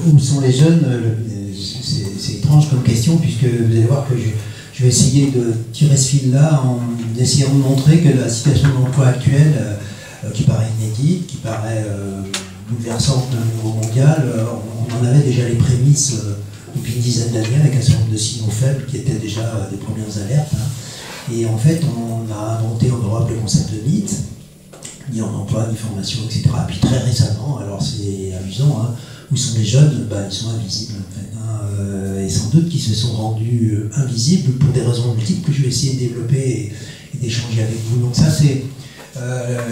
où sont les jeunes, c'est étrange comme question, puisque vous allez voir que je vais essayer de tirer ce fil-là en essayant de montrer que la situation de l'emploi actuelle, qui paraît inédite, qui paraît bouleversante d'un niveau mondial, on en avait déjà les prémices depuis une dizaine d'années avec un certain nombre de signaux faibles qui étaient déjà des premières alertes. Hein. Et en fait, on a inventé en Europe le concept de NEET, ni en emploi, ni formation, etc. Et puis très récemment, alors c'est amusant, hein, où sont les jeunes? Ils sont invisibles en fait. Hein, et sans doute qu'ils se sont rendus invisibles pour des raisons multiples que je vais essayer de développer et d'échanger avec vous. Donc ça c'est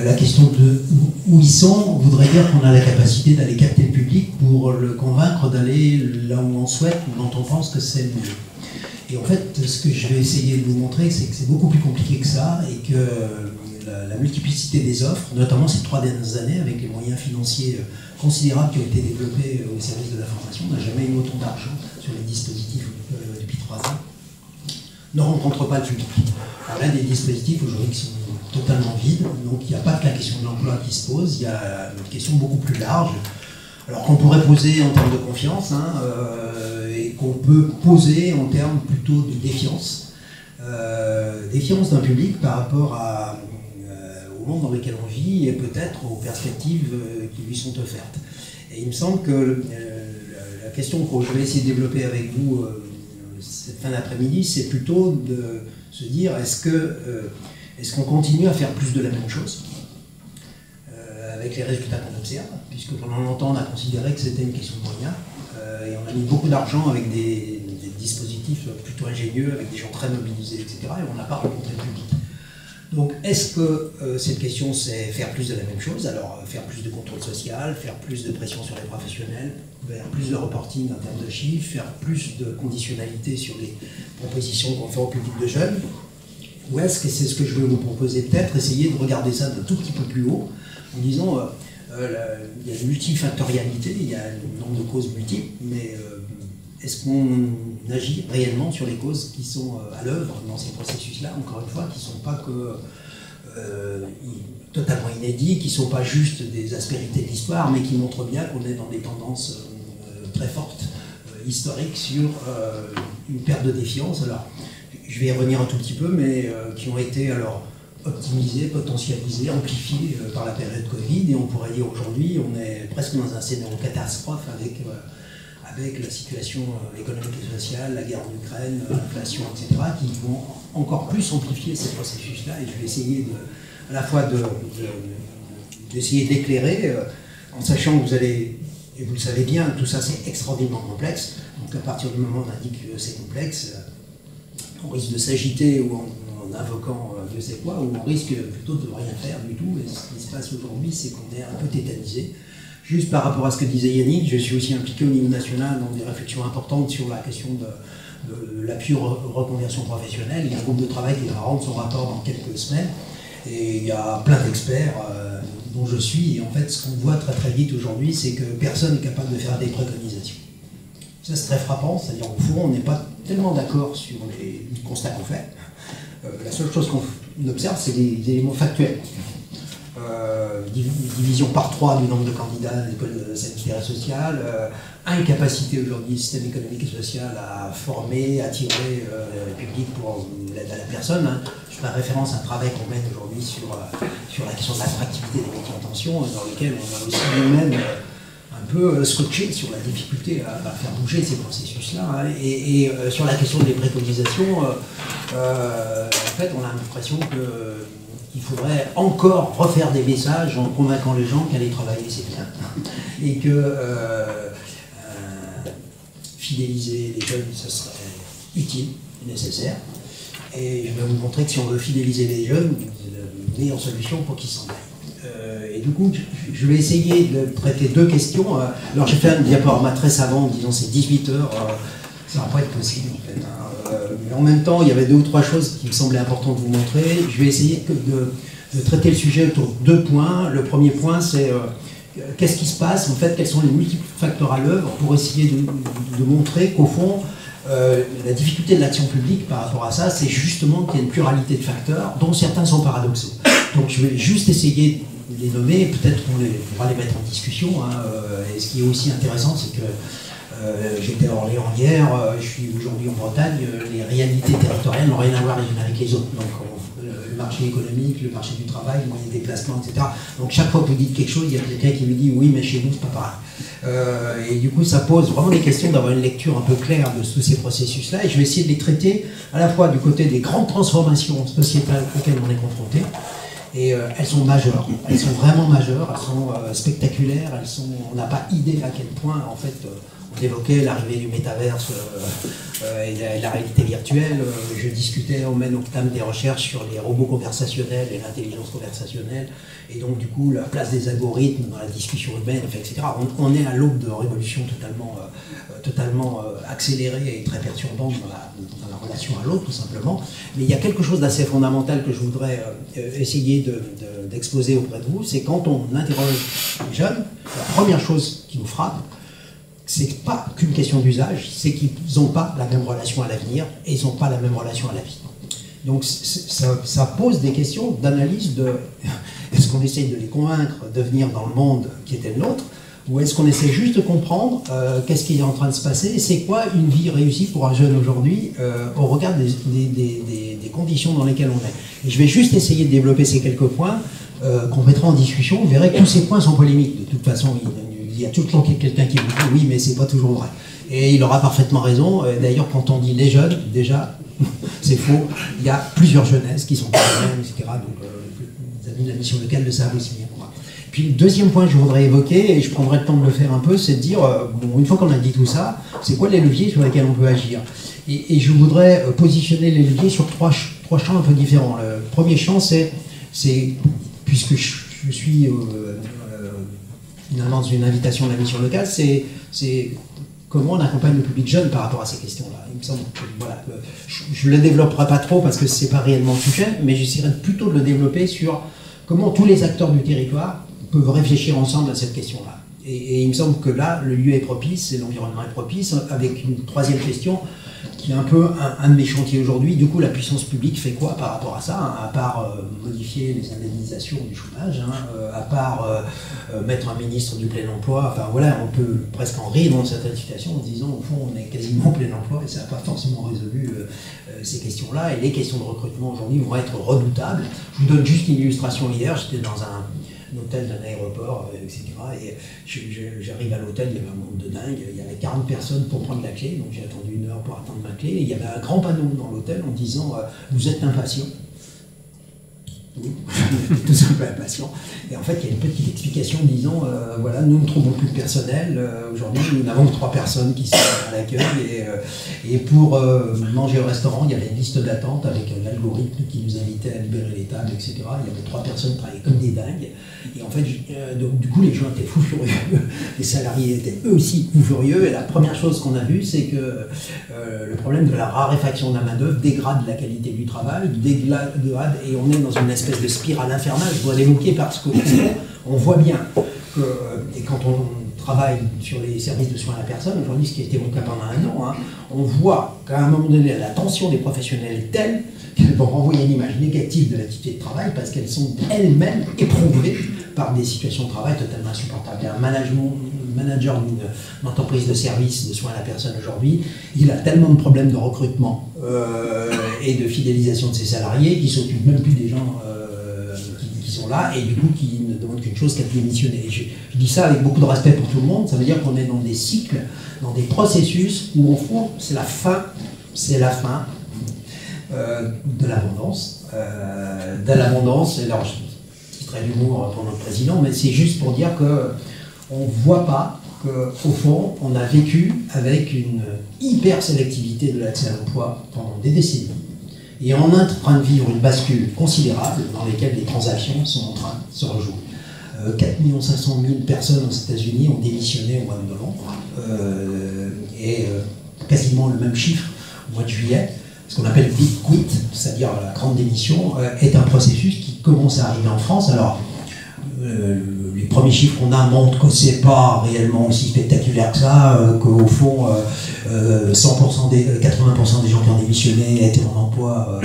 la question de où ils sont, voudrait dire qu'on a la capacité d'aller capter le public pour le convaincre d'aller là où on souhaite ou dont on pense que c'est le mieux. Et en fait, ce que je vais essayer de vous montrer, c'est que c'est beaucoup plus compliqué que ça et que la multiplicité des offres, notamment ces 3 dernières années, avec les moyens financiers considérables qui ont été développés au service de la formation, on n'a jamais eu autant d'argent sur les dispositifs depuis 3 ans, ne rencontre pas le public. Alors là, des dispositifs aujourd'hui qui sont totalement vides, donc il n'y a pas que la question de l'emploi qui se pose, il y a une question beaucoup plus large, alors qu'on pourrait poser en termes de confiance, hein, et qu'on peut poser en termes plutôt de défiance. Défiance d'un public par rapport au monde dans lequel on vit et peut-être aux perspectives qui lui sont offertes. Et il me semble que la question que je vais essayer de développer avec vous cette fin d'après-midi, c'est plutôt de se dire est-ce qu'on continue à faire plus de la même chose avec les résultats qu'on observe, puisque pendant longtemps on a considéré que c'était une question de moyens, et on a mis beaucoup d'argent avec des dispositifs plutôt ingénieux, avec des gens très mobilisés, etc., et on n'a pas rencontré le public. Donc est-ce que cette question c'est faire plus de la même chose, alors faire plus de contrôle social, faire plus de pression sur les professionnels, faire plus de reporting en termes de chiffres, faire plus de conditionnalité sur les propositions qu'on fait au public de jeunes, ou est-ce que c'est ce que je veux vous proposer peut-être, essayer de regarder ça d'un tout petit peu plus haut, en disant il y a une multifactorialité, il y a un nombre de causes multiples, mais est-ce qu'on agit réellement sur les causes qui sont à l'œuvre dans ces processus-là, encore une fois, qui ne sont pas que totalement inédits, qui ne sont pas juste des aspérités de l'histoire, mais qui montrent bien qu'on est dans des tendances très fortes, historiques, sur une perte de défiance. Alors, je vais y revenir un tout petit peu, mais qui ont été alors optimisés, potentialisés, amplifiés par la période Covid, et on pourrait dire aujourd'hui, on est presque dans un scénario catastrophe avec la situation économique et sociale, la guerre en Ukraine, l'inflation, etc., qui vont encore plus amplifier ces processus-là. Et je vais essayer à la fois d'essayer d'éclairer, en sachant que vous allez, et vous le savez bien, tout ça c'est extraordinairement complexe. Donc à partir du moment où on indique que c'est complexe, on risque de s'agiter ou en invoquant Dieu sait quoi, ou on risque plutôt de ne rien faire du tout. Et ce qui se passe aujourd'hui, c'est qu'on est un peu tétanisé. Juste par rapport à ce que disait Yannick, je suis aussi impliqué au niveau national dans des réflexions importantes sur la question de l'appui aux reconversions professionnelles. Il y a un groupe de travail qui va rendre son rapport dans quelques semaines. Et il y a plein d'experts dont je suis. Et en fait, ce qu'on voit très très vite aujourd'hui, c'est que personne n'est capable de faire des préconisations. Ça, c'est très frappant. C'est-à-dire, au fond, on n'est pas tellement d'accord sur les constats qu'on fait. La seule chose qu'on observe, c'est les éléments factuels. Division par 3 du nombre de candidats à l'école sanitaire et sociale, incapacité aujourd'hui du système économique et social à former, attirer le public pour l'aide à la personne. Hein. Je fais référence à un travail qu'on mène aujourd'hui sur la question de l'attractivité des métiers en tension, dans lequel on a aussi nous-mêmes un peu scotché sur la difficulté à faire bouger ces processus-là. Hein. Et sur la question des préconisations, en fait, on a l'impression qu'il faudrait encore refaire des messages en convainquant les gens qu'aller travailler c'est bien. Et que fidéliser les jeunes, ce serait utile, nécessaire. Et je vais vous montrer que si on veut fidéliser les jeunes, c'est la meilleure solution pour qu'ils s'en aillent. Et du coup, je vais essayer de traiter 2 questions. Alors j'ai fait un diaporama très savant en disant c'est 18 heures, ça ne va pas être possible en fait. Mais en même temps, il y avait 2 ou 3 choses qui me semblaient importantes de vous montrer. Je vais essayer de traiter le sujet autour de 2 points. Le premier point, c'est qu'est-ce qui se passe, en fait, quels sont les multiples facteurs à l'œuvre pour essayer de montrer qu'au fond, la difficulté de l'action publique par rapport à ça, c'est justement qu'il y a une pluralité de facteurs dont certains sont paradoxaux. Donc je vais juste essayer les nommer, peut-être qu'on pourra les mettre en discussion. Hein, et ce qui est aussi intéressant, c'est que j'étais à Orléans hier, je suis aujourd'hui en Bretagne, les réalités territoriales n'ont rien à voir les unes avec les autres. Donc, le marché économique, le marché du travail, le moyen de déplacement, etc. Donc chaque fois que vous dites quelque chose, il y a quelqu'un qui me dit oui, mais chez nous, c'est pas pareil. Et du coup, ça pose vraiment des questions d'avoir une lecture un peu claire de tous ces processus-là. Et je vais essayer de les traiter à la fois du côté des grandes transformations sociétales auxquelles on est confronté. Et elles sont majeures, elles sont vraiment majeures, elles sont spectaculaires, on n'a pas idée à quel point, en fait, on évoquait l'arrivée du métaverse et la réalité virtuelle. Je discutais au Octame des recherches sur les robots conversationnels et l'intelligence conversationnelle, et donc du coup la place des algorithmes dans la discussion humaine, etc. On est à l'aube de révolutions totalement accélérées et très perturbantes dans la relation à l'autre, tout simplement. Mais il y a quelque chose d'assez fondamental que je voudrais essayer d'exposer auprès de vous, c'est quand on interroge les jeunes, la première chose qui nous frappe, c'est pas qu'une question d'usage, c'est qu'ils n'ont pas la même relation à l'avenir et ils n'ont pas la même relation à la vie. Donc ça pose des questions d'analyse de est-ce qu'on essaye de les convaincre de venir dans le monde qui était le nôtre, ou est-ce qu'on essaie juste de comprendre qu'est-ce qui est en train de se passer et c'est quoi une vie réussie pour un jeune aujourd'hui au regard des conditions dans lesquelles on est. Et je vais juste essayer de développer ces quelques points qu'on mettra en discussion. Vous verrez que tous ces points sont polémiques. De toute façon, il y a tout le temps quelqu'un qui vous dit oui, mais c'est pas toujours vrai. Et il aura parfaitement raison. D'ailleurs, quand on dit les jeunes, déjà, c'est faux. Il y a plusieurs jeunesses qui sont pas les mêmes, etc. Donc, les amis de la mission locale le savent aussi bien que moi. Puis le deuxième point que je voudrais évoquer, et je prendrai le temps de le faire un peu, c'est de dire, bon, une fois qu'on a dit tout ça, c'est quoi les leviers sur lesquels on peut agir? Et je voudrais positionner les leviers sur trois champs un peu différents. Le premier champ, c'est puisque je suis finalement dans une invitation de la mission locale, c'est comment on accompagne le public jeune par rapport à ces questions-là. Il me semble que, voilà, je ne le développerai pas trop parce que ce n'est pas réellement le sujet, mais j'essaierai plutôt de le développer sur comment tous les acteurs du territoire peuvent réfléchir ensemble à cette question-là. Et il me semble que là, le lieu est propice, et l'environnement est propice, avec une troisième question qui est un peu un de mes chantiers aujourd'hui. Du coup, la puissance publique fait quoi par rapport à ça, hein, à part modifier les indemnisations du chômage, hein, à part mettre un ministre du plein emploi. Enfin voilà, on peut presque en rire dans certaines situations en se disant au fond on est quasiment en plein emploi et ça n'a pas forcément résolu ces questions-là. Et les questions de recrutement aujourd'hui vont être redoutables. Je vous donne juste une illustration hier. J'étais dans un hôtel d'un aéroport, etc. Et j'arrive à l'hôtel, il y avait un monde de dingue, il y avait 40 personnes pour prendre la clé, donc j'ai attendu 1 heure pour attendre ma clé, et il y avait un grand panneau dans l'hôtel en disant vous êtes impatient. Oui, tout simplement impatient. Et en fait, il y a une petite explication disant voilà, nous ne trouvons plus de personnel. Aujourd'hui, nous n'avons que 3 personnes qui sont à l'accueil. Et pour manger au restaurant, il y avait une liste d'attente avec un algorithme qui nous invitait à libérer les tables, etc. Il y avait 3 personnes qui travaillaient comme des dingues. Et en fait, donc, du coup, les gens étaient fous furieux. Les salariés étaient eux aussi fous furieux. Et la première chose qu'on a vue, c'est que le problème de la raréfaction de la main-d'œuvre dégrade la qualité du travail, dégrade, et on est dans une espèce de spirale infernale. Je dois l'évoquer parce que on voit bien que, et quand on travaille sur les services de soins à la personne, aujourd'hui, ce qui a été mon cas pendant 1 an, hein, on voit qu'à un moment donné, la tension des professionnels est telle qu'elles vont renvoyer une image négative de l'activité de travail parce qu'elles sont elles-mêmes éprouvées par des situations de travail totalement insupportables. Il y a un manager d'une entreprise de service de soins à la personne aujourd'hui, il a tellement de problèmes de recrutement et de fidélisation de ses salariés qu'il ne s'occupe même plus des gens qui sont là et du coup qui ne demandent qu'une chose, qu'à démissionner. Et je dis ça avec beaucoup de respect pour tout le monde, ça veut dire qu'on est dans des cycles, dans des processus où au fond c'est la fin de l'abondance. Alors, je trait d'humour pour notre président, mais c'est juste pour dire qu'on ne voit pas qu'au fond, on a vécu avec une hyper sélectivité de l'accès à l'emploi pendant des décennies. Et on est en train de vivre une bascule considérable dans laquelle les transactions sont en train de se rejouer. 4 500 000 personnes aux États-Unis ont démissionné au mois de novembre, et quasiment le même chiffre au mois de juillet. Ce qu'on appelle Big Quit, c'est-à-dire la grande démission, est un processus qui commence à arriver en France. Alors, les premiers chiffres qu'on a montrent que c'est pas réellement aussi spectaculaire que ça, qu'au fond, 80% des gens qui ont démissionné étaient en emploi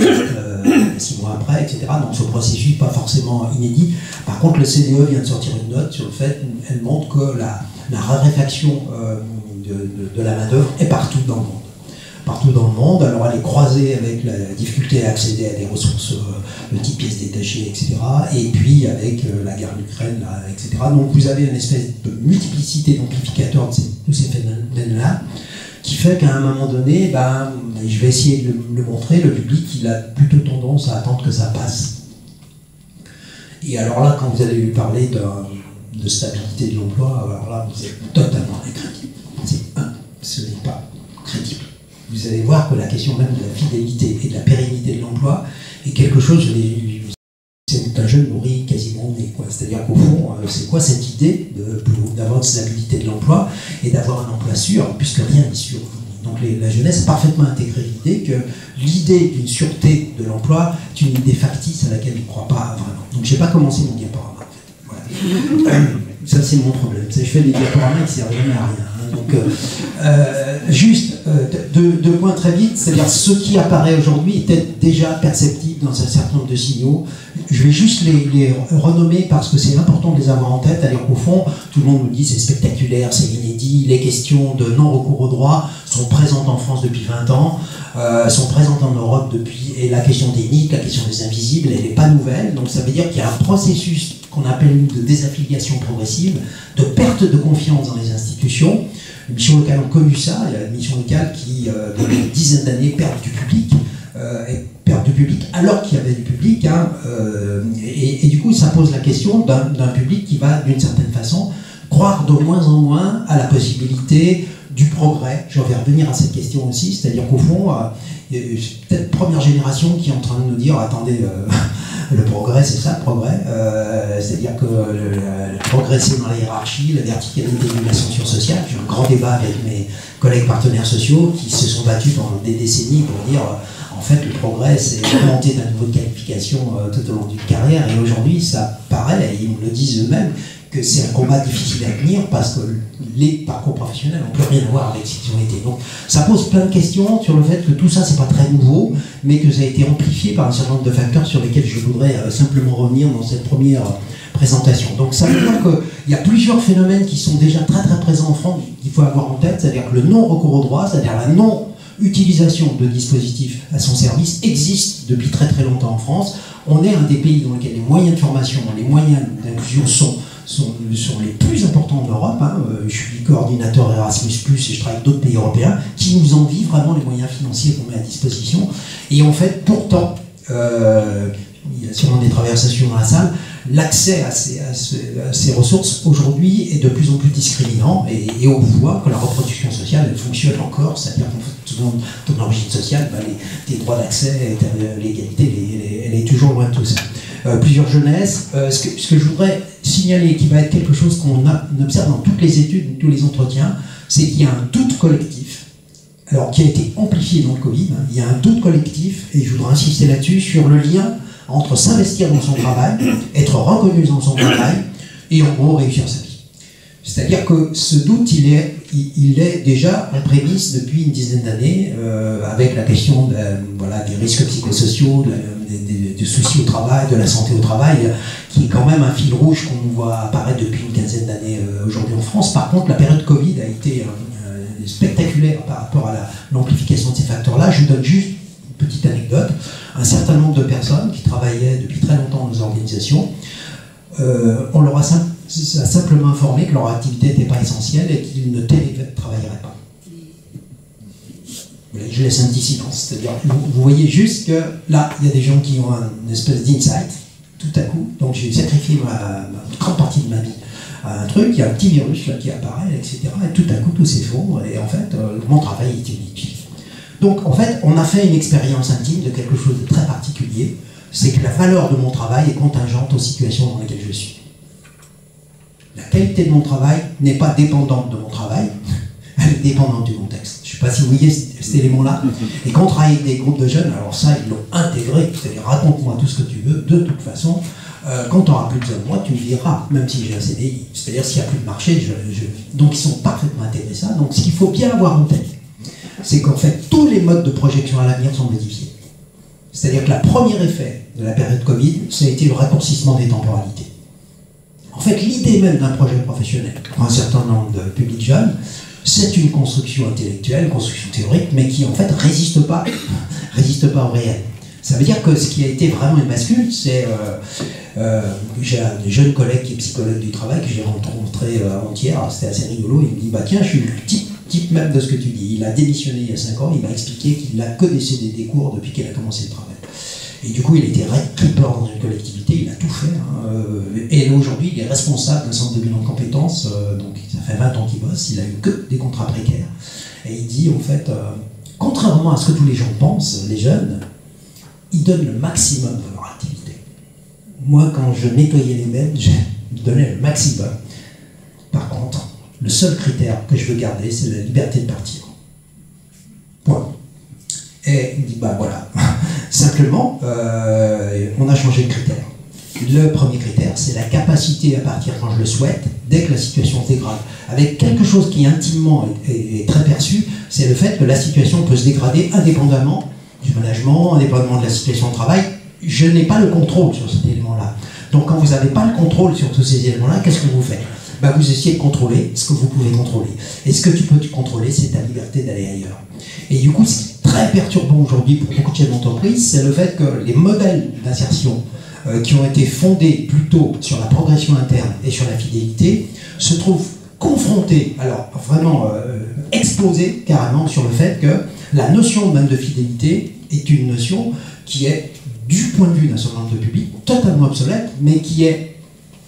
6 mois après, etc. Donc ce processus n'est pas forcément inédit. Par contre, le CDE vient de sortir une note sur le fait, elle montre que la raréfaction de la main-d'œuvre est partout dans le monde. Partout dans le monde, alors elle est croisée avec la difficulté à accéder à des ressources de type pièces détachées, etc. Et puis avec la guerre d'Ukraine, etc. Donc vous avez une espèce de multiplicité d'amplificateurs de tous ces phénomènes-là, qui fait qu'à un moment donné, je vais essayer de le montrer, le public, il a plutôt tendance à attendre que ça passe. Et alors là, quand vous allez lui parler de stabilité de l'emploi, alors là, vous êtes totalement incrédible. Ce n'est pas crédible. Vous allez voir que la question même de la fidélité et de la pérennité de l'emploi est quelque chose, c'est un jeune nourri quasiment né. C'est-à-dire qu'au fond, c'est quoi cette idée d'avoir une stabilité de l'emploi et d'avoir un emploi sûr, puisque rien n'est sûr. Donc la jeunesse a parfaitement intégré l'idée que l'idée d'une sûreté de l'emploi est une idée factice à laquelle il ne croit pas vraiment. Donc je n'ai pas commencé mon diaporama, en fait. Voilà. Ça, c'est mon problème. Je fais des diaporamas qui ne servent jamais à rien. Donc, juste deux points très vite, c'est-à-dire ce qui apparaît aujourd'hui était déjà perceptible dans un certain nombre de signaux. Je vais juste les renommer parce que c'est important de les avoir en tête. Alors qu'au fond, tout le monde nous dit c'est spectaculaire, c'est inédit, les questions de non-recours au droit sont présentes en France depuis 20 ans, sont présentes en Europe depuis, et la question des NIC, la question des invisibles, elle n'est pas nouvelle. Donc ça veut dire qu'il y a un processus qu'on appelle de désaffiliation progressive, de perte de confiance dans les institutions. Les missions locales ont connu ça. Il y a des missions locales qui, depuis une dizaine d'années, perdent du public, alors qu'il y avait du public. Et du coup, ça pose la question d'un public qui va, d'une certaine façon, croire de moins en moins à la possibilité du progrès. Je vais revenir à cette question aussi, c'est-à-dire qu'au fond, il y a peut-être première génération qui est en train de nous dire, attendez, le progrès, c'est ça le progrès, c'est-à-dire que progresser dans la hiérarchie, la verticalité de l'ascension sociale. J'ai un grand débat avec mes collègues partenaires sociaux qui se sont battus pendant des décennies pour dire en fait le progrès c'est augmenter d'un niveau de qualification tout au long d'une carrière, et aujourd'hui ça paraît, et ils me le disent eux-mêmes, que c'est un combat difficile à tenir parce que les parcours professionnels n'ont plus rien à voir avec ce qu'ils ont été. Donc ça pose plein de questions sur le fait que tout ça c'est pas très nouveau, mais que ça a été amplifié par un certain nombre de facteurs sur lesquels je voudrais simplement revenir dans cette première présentation. Donc ça veut dire qu'il y a plusieurs phénomènes qui sont déjà très très présents en France qu'il faut avoir en tête, c'est-à-dire que le non-recours au droit, c'est-à-dire la non-utilisation de dispositifs à son service existe depuis très très longtemps en France. On est un des pays dans lequel les moyens de formation, les moyens d'inclusion sont les plus importants en Europe. Je suis coordinateur Erasmus+, et je travaille avec d'autres pays européens qui nous envient vraiment les moyens financiers qu'on met à disposition. Et en fait, pourtant, il y a sûrement des travailleurs sociaux dans la salle, l'accès à ces ressources aujourd'hui est de plus en plus discriminant, et on voit que la reproduction sociale elle fonctionne encore, c'est-à-dire que ton origine sociale, tes droits d'accès, l'égalité, elle est toujours loin de tout ça. Plusieurs jeunesses. Ce que je voudrais signaler, qui va être quelque chose qu'on observe dans toutes les études, tous les entretiens, c'est qu'il y a un doute collectif, alors qui a été amplifié dans le Covid. Il y a un doute collectif, et je voudrais insister là-dessus, sur le lien entre s'investir dans son travail, être reconnu dans son travail, et en gros réussir sa vie. C'est-à-dire que ce doute, il est déjà en prémisse depuis une dizaine d'années, avec la question des risques psychosociaux, des soucis au travail, de la santé au travail, qui est quand même un fil rouge qu'on voit apparaître depuis une quinzaine d'années aujourd'hui en France. Par contre, la période Covid a été spectaculaire par rapport à l'amplification de ces facteurs-là. Je vous donne juste une petite anecdote. Un certain nombre de personnes qui travaillaient depuis très longtemps dans nos organisations, on leur a simplement informé que leur activité n'était pas essentielle et qu'ils ne télétravailleraient pas. Je laisse un petit silence, c'est-à-dire vous voyez juste que là, il y a des gens qui ont une espèce d'insight, tout à coup, donc j'ai sacrifié une grande partie de ma vie à un truc, il y a un petit virus là qui apparaît, etc. Et tout à coup, tout s'effondre, et en fait, mon travail est inutile. Donc, en fait, on a fait une expérience intime de quelque chose de très particulier, c'est que la valeur de mon travail est contingente aux situations dans lesquelles je suis. La qualité de mon travail n'est pas dépendante de mon travail, elle est dépendante du contexte. Je ne sais pas si vous voyez cet élément-là. Et quand on travaille avec des groupes de jeunes, alors ça, ils l'ont intégré, c'est-à-dire raconte-moi tout ce que tu veux, de toute façon, quand tu n'auras plus besoin de moi, tu me vireras, même si j'ai un CDI. C'est-à-dire s'il n'y a plus de marché, donc ils sont parfaitement intégrés ça. Donc ce qu'il faut bien avoir en tête, c'est qu'en fait, tous les modes de projection à l'avenir sont modifiés. C'est-à-dire que le premier effet de la période Covid, ça a été le raccourcissement des temporalités. En fait, l'idée même d'un projet professionnel, pour un certain nombre de publics jeunes, c'est une construction intellectuelle, une construction théorique, mais qui en fait résiste pas au réel. Ça veut dire que ce qui a été vraiment une bascule, c'est... j'ai un jeune collègue qui est psychologue du travail que j'ai rencontré avant-hier, c'était assez rigolo, il me dit « Bah tiens, je suis le type même de ce que tu dis. » Il a démissionné il y a 5 ans, il m'a expliqué qu'il n'a que décédé des cours depuis qu'il a commencé le travail. Et du coup, il était red keeper dans une collectivité, il a tout fait. Et aujourd'hui, il est responsable d'un centre de bilan de compétences, donc ça fait 20 ans qu'il bosse, il a eu que des contrats précaires. Et il dit, en fait, contrairement à ce que tous les gens pensent, les jeunes, ils donnent le maximum de leur activité. Moi, quand je nettoyais les bennes, je donnais le maximum. Par contre, le seul critère que je veux garder, c'est la liberté de partir. Point. Et il dit, bah voilà, simplement, on a changé de critère. Le premier critère, c'est la capacité à partir quand je le souhaite, dès que la situation se dégrade. Avec quelque chose qui intimement est très perçu, c'est le fait que la situation peut se dégrader indépendamment du management, indépendamment de la situation de travail. Je n'ai pas le contrôle sur cet élément-là. Donc quand vous n'avez pas le contrôle sur tous ces éléments-là, qu'est-ce que vous faites ? Bah, vous essayez de contrôler ce que vous pouvez contrôler. Et ce que tu peux contrôler, c'est ta liberté d'aller ailleurs. Et du coup, ce qui est très perturbant aujourd'hui pour beaucoup de chefs d'entreprise, c'est le fait que les modèles d'insertion qui ont été fondés plutôt sur la progression interne et sur la fidélité se trouvent confrontés, alors vraiment exposés carrément sur le fait que la notion même de fidélité est une notion qui est, du point de vue d'un certain nombre de publics, totalement obsolète, mais qui est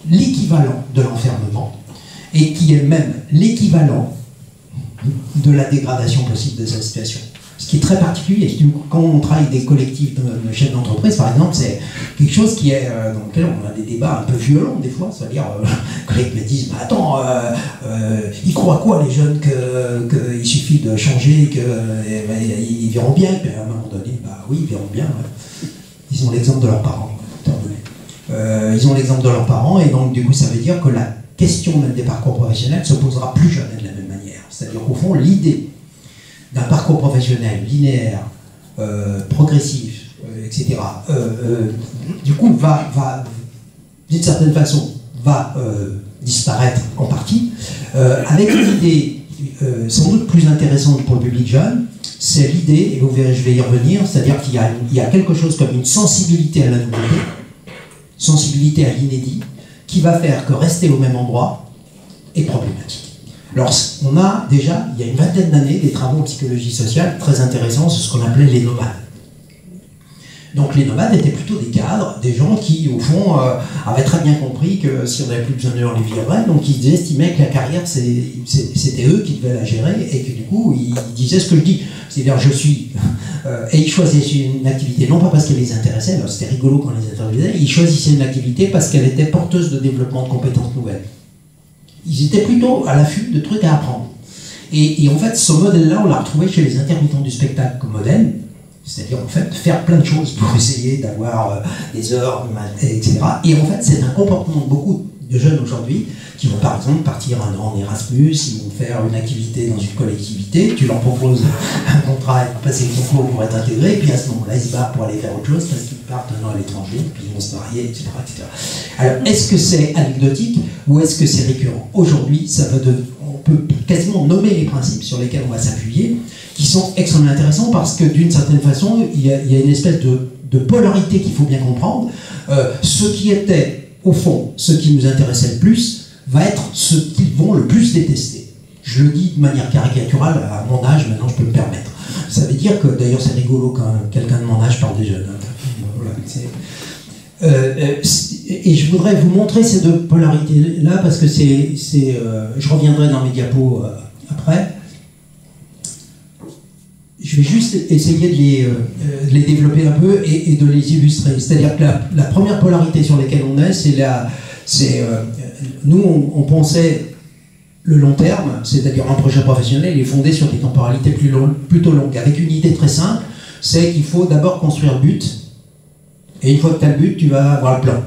l'équivalent de l'enfermement et qui est même l'équivalent de la dégradation possible de cette situation. Ce qui est très particulier, quand on travaille avec des collectifs de chefs d'entreprise, par exemple, c'est quelque chose qui est, dans lequel on a des débats un peu violents des fois, c'est-à-dire, les collègues me disent, bah attends, ils croient quoi les jeunes qu'il suffit de changer, qu'ils verront bien, et puis à un moment donné, bah oui, ils verront bien, ouais. Ils ont l'exemple de leurs parents. Ils ont l'exemple de leurs parents, et donc du coup ça veut dire que la question même des parcours professionnels se posera plus jamais de la même manière. C'est-à-dire qu'au fond, l'idée d'un parcours professionnel linéaire, progressif, etc., du coup va d'une certaine façon, va disparaître en partie, avec une idée sans doute plus intéressante pour le public jeune. C'est l'idée, et vous verrez, je vais y revenir, c'est-à-dire qu'il y a quelque chose comme une sensibilité à la nouveauté, sensibilité à l'inédit, qui va faire que rester au même endroit est problématique. Alors, on a déjà, il y a une vingtaine d'années, des travaux en psychologie sociale très intéressants sur ce qu'on appelait les nomades. Donc les nomades étaient plutôt des cadres, des gens qui, au fond, avaient très bien compris que si on n'avait plus besoin d'eux, on les virerait, donc ils estimaient que la carrière, c'était eux qui devaient la gérer, et que du coup, ils disaient ce que je dis. C'est-à-dire, je suis... et ils choisissaient une activité, non pas parce qu'elle les intéressait, c'était rigolo quand on les interviewait, ils choisissaient une activité parce qu'elle était porteuse de développement de compétences nouvelles. Ils étaient plutôt à l'affût de trucs à apprendre. Et en fait, ce modèle-là, on l'a retrouvé chez les intermittents du spectacle comme modèle, c'est-à-dire en fait faire plein de choses pour essayer d'avoir des heures, etc. Et en fait, c'est un comportement de beaucoup de jeunes aujourd'hui qui vont par exemple partir un an en Erasmus, ils vont faire une activité dans une collectivité, tu leur proposes un contrat, ils vont passer le concours pour être intégrés, et puis à ce moment-là, ils se barrent pour aller faire autre chose parce qu'ils partent un an à l'étranger, puis ils vont se marier, etc. etc. Alors, est-ce que c'est anecdotique ou est-ce que c'est récurrent? Aujourd'hui, on peut quasiment nommer les principes sur lesquels on va s'appuyer, qui sont extrêmement intéressants parce que d'une certaine façon, il y a une espèce de polarité qu'il faut bien comprendre. Ce qui était, au fond, ce qui nous intéressait le plus, va être ce qu'ils vont le plus détester. Je le dis de manière caricaturale, à mon âge, maintenant je peux me permettre. Ça veut dire que, d'ailleurs c'est rigolo quand quelqu'un de mon âge parle des jeunes. Voilà, et je voudrais vous montrer ces deux polarités-là parce que je reviendrai dans mes diapos après. Je vais juste essayer de les développer un peu et de les illustrer. C'est-à-dire que la première polarité sur laquelle on est, nous, on pensait le long terme, c'est-à-dire un projet professionnel est fondé sur des temporalités plutôt longues, avec une idée très simple, c'est qu'il faut d'abord construire le but, et une fois que tu as le but, tu vas avoir le plan.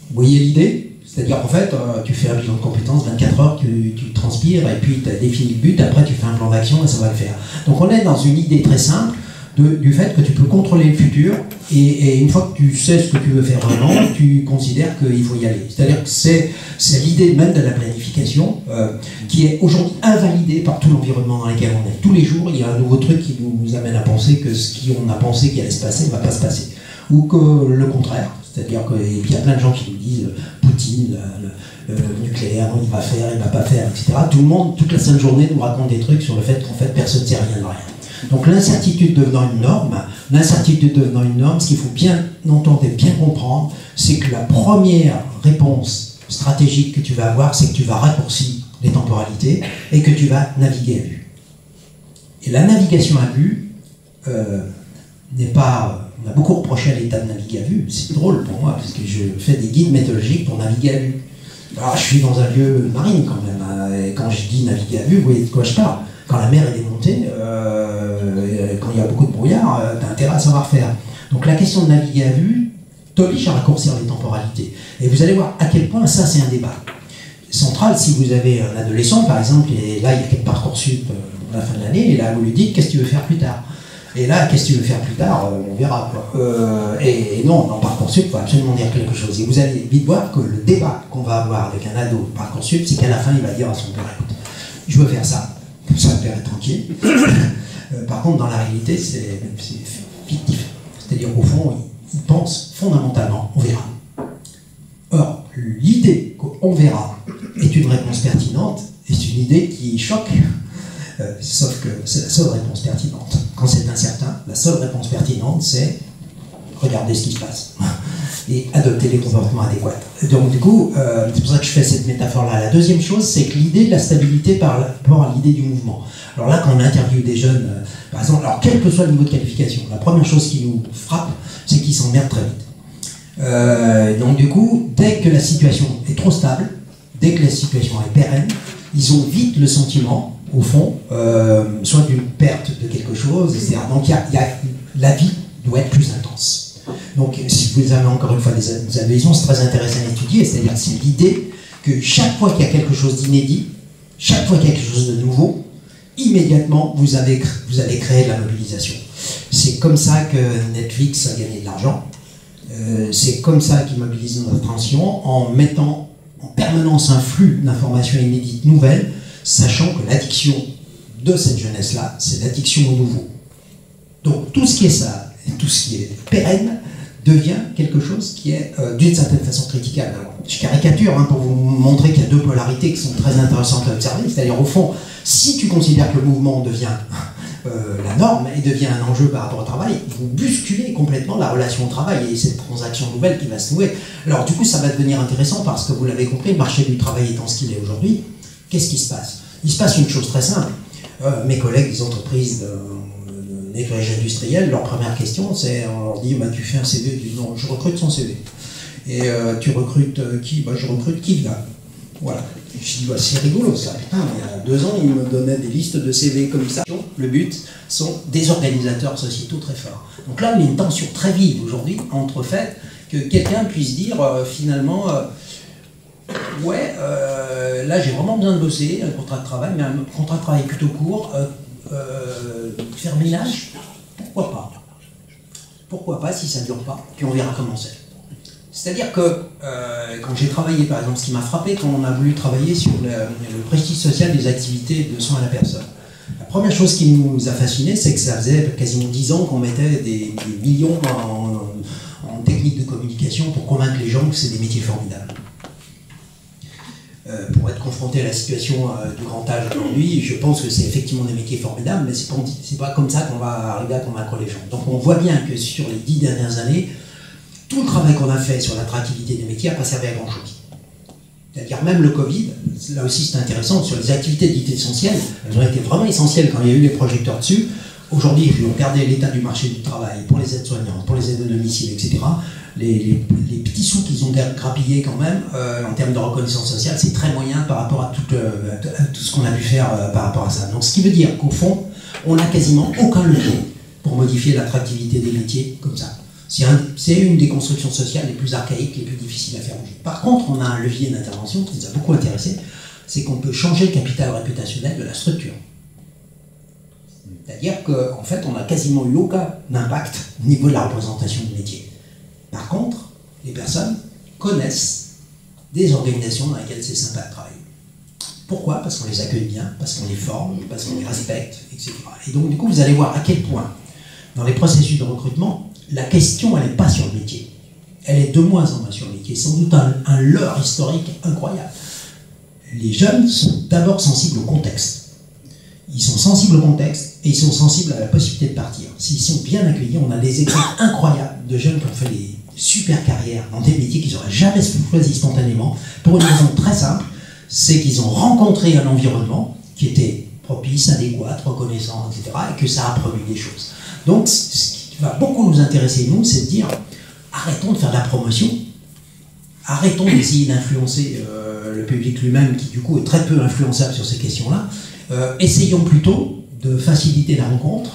Vous voyez l'idée? C'est-à-dire qu'en fait, tu fais un bilan de compétences, 24 heures, tu transpires, et puis tu as défini le but, après tu fais un plan d'action et ça va le faire. Donc on est dans une idée très simple du fait que tu peux contrôler le futur, et une fois que tu sais ce que tu veux faire vraiment, tu considères qu'il faut y aller. C'est-à-dire que c'est l'idée même de la planification qui est aujourd'hui invalidée par tout l'environnement dans lequel on est. Tous les jours, il y a un nouveau truc qui nous amène à penser que ce qu'on a pensé qu'il allait se passer ne va pas se passer. Ou que le contraire. C'est-à-dire qu'il y a plein de gens qui nous disent Poutine, le nucléaire, il va faire, il va pas faire, etc. Tout le monde, toute la sainte journée, nous raconte des trucs sur le fait qu'en fait, personne ne sait rien de rien. Donc l'incertitude devenant une norme, ce qu'il faut bien entendre et bien comprendre, c'est que la première réponse stratégique que tu vas avoir, c'est que tu vas raccourcir les temporalités et que tu vas naviguer à vue. Et la navigation à vue n'est pas... On a beaucoup reproché à l'état de naviguer à vue. C'est drôle pour moi, parce que je fais des guides méthodologiques pour naviguer à vue. Alors, je suis dans un lieu marine quand même. Et quand je dis naviguer à vue, vous voyez de quoi je parle. Quand la mer est démontée, quand il y a beaucoup de brouillard, tu as intérêt à savoir faire. Donc la question de naviguer à vue t'oblige à raccourcir les temporalités. Et vous allez voir à quel point ça, c'est un débat central. Si vous avez un adolescent, par exemple, et là, il y a quelques Parcoursup à la fin de l'année, et là, vous lui dites, qu'est-ce que tu veux faire plus tard? Et là, qu'est-ce que tu veux faire plus tard? On verra, quoi. Et non, dans Parcoursup, il faut absolument dire quelque chose. Et vous allez vite voir que le débat qu'on va avoir avec un ado Parcoursup, c'est qu'à la fin, il va dire à son père, écoute, je veux faire ça. Comme ça, le père est tranquille. Par contre, dans la réalité, c'est fictif. C'est-à-dire, au fond, il pense fondamentalement, on verra. Or, l'idée qu'on verra est une réponse pertinente, est une idée qui choque. Sauf que c'est la seule réponse pertinente. Quand c'est incertain, la seule réponse pertinente, c'est regarder ce qui se passe et adopter les comportements adéquats. Donc du coup, c'est pour ça que je fais cette métaphore-là. La deuxième chose, c'est que l'idée de la stabilité par rapport à l'idée du mouvement. Alors là, quand on interviewe des jeunes, par exemple, alors quel que soit le niveau de qualification, la première chose qui nous frappe, c'est qu'ils s'emmerdent très vite. Donc du coup, dès que la situation est trop stable, dès que la situation est pérenne, ils ont vite le sentiment, au fond, soit d'une perte de quelque chose, etc. Donc la vie doit être plus intense. Donc si vous avez encore une fois des adhésions, c'est très intéressant à étudier, c'est-à-dire c'est l'idée que chaque fois qu'il y a quelque chose d'inédit, chaque fois qu'il y a quelque chose de nouveau, immédiatement vous allez créer de la mobilisation. C'est comme ça que Netflix a gagné de l'argent, c'est comme ça qu'ils mobilisent notre attention, en mettant en permanence un flux d'informations inédites nouvelles, sachant que l'addiction de cette jeunesse-là, c'est l'addiction au nouveau. Donc tout ce qui est ça, tout ce qui est pérenne, devient quelque chose qui est d'une certaine façon critiquable. Alors, je caricature pour vous montrer qu'il y a deux polarités qui sont très intéressantes à observer, c'est-à-dire au fond, si tu considères que le mouvement devient la norme et devient un enjeu par rapport au travail, vous bousculez complètement la relation au travail et cette transaction nouvelle qui va se nouer. Alors du coup, ça va devenir intéressant parce que vous l'avez compris, le marché du travail étant ce qu'il est aujourd'hui, qu'est-ce qui se passe? Il se passe une chose très simple. Mes collègues des entreprises de nettoyage industriel, leur première question, c'est on leur dit tu fais un CV, ils disent non, je recrute son CV. Et tu recrutes qui? Je recrute qui là? Voilà. Je dis c'est rigolo ça. Putain, il y a 2 ans, ils me donnaient des listes de CV comme ça. Le but sont des organisateurs sociétaux très forts. Donc là, il y a une tension très vive aujourd'hui entre le fait que quelqu'un puisse dire finalement là j'ai vraiment besoin de bosser, un contrat de travail, mais un contrat de travail plutôt court, faire ménage, pourquoi pas? Pourquoi pas si ça ne dure pas, puis on verra comment c'est. C'est-à-dire que quand j'ai travaillé, par exemple, ce qui m'a frappé quand on a voulu travailler sur le prestige social des activités de soins à la personne, la première chose qui nous a fasciné, c'est que ça faisait quasiment 10 ans qu'on mettait des millions en techniques de communication pour convaincre les gens que c'est des métiers formidables. Pour être confronté à la situation du grand âge aujourd'hui, je pense que c'est effectivement des métiers formidables, mais c'est pas comme ça qu'on va arriver à convaincre les gens. Donc on voit bien que sur les 10 dernières années, tout le travail qu'on a fait sur l'attractivité des métiers n'a pas servi à grand chose. C'est-à-dire même le Covid, là aussi c'est intéressant, sur les activités dites essentielles, elles ont été vraiment essentielles quand il y a eu les projecteurs dessus. Aujourd'hui, regardez l'état du marché du travail pour les aides-soignantes, pour les aides de domicile, etc. Les petits sous qu'ils ont grappillés quand même, en termes de reconnaissance sociale, c'est très moyen par rapport à tout ce qu'on a pu faire par rapport à ça. Donc ce qui veut dire qu'au fond, on n'a quasiment aucun levier pour modifier l'attractivité des métiers comme ça. C'est une des constructions sociales les plus archaïques, les plus difficiles à faire bouger. Par contre, on a un levier d'intervention qui nous a beaucoup intéressés, c'est qu'on peut changer le capital réputationnel de la structure. C'est-à-dire qu'en fait, on n'a quasiment eu aucun impact au niveau de la représentation du métier. Par contre, les personnes connaissent des organisations dans lesquelles c'est sympa de travailler. Pourquoi? Parce qu'on les accueille bien, parce qu'on les forme, parce qu'on les respecte, etc. Et donc, du coup, vous allez voir à quel point, dans les processus de recrutement, la question, elle n'est pas sur le métier. Elle est de moins en moins sur le métier. Sans doute un leurre historique incroyable. Les jeunes sont d'abord sensibles au contexte. Ils sont sensibles au contexte et ils sont sensibles à la possibilité de partir. S'ils sont bien accueillis, on a des exemples incroyables de jeunes qui ont fait des super carrières dans des métiers qu'ils n'auraient jamais choisi spontanément, pour une raison très simple, c'est qu'ils ont rencontré un environnement qui était propice, adéquat, reconnaissant, etc., et que ça a produit des choses. Donc, ce qui va beaucoup nous intéresser, nous, c'est de dire, arrêtons de faire de la promotion, arrêtons d'essayer d'influencer le public lui-même, qui du coup est très peu influençable sur ces questions-là, essayons plutôt de faciliter la rencontre,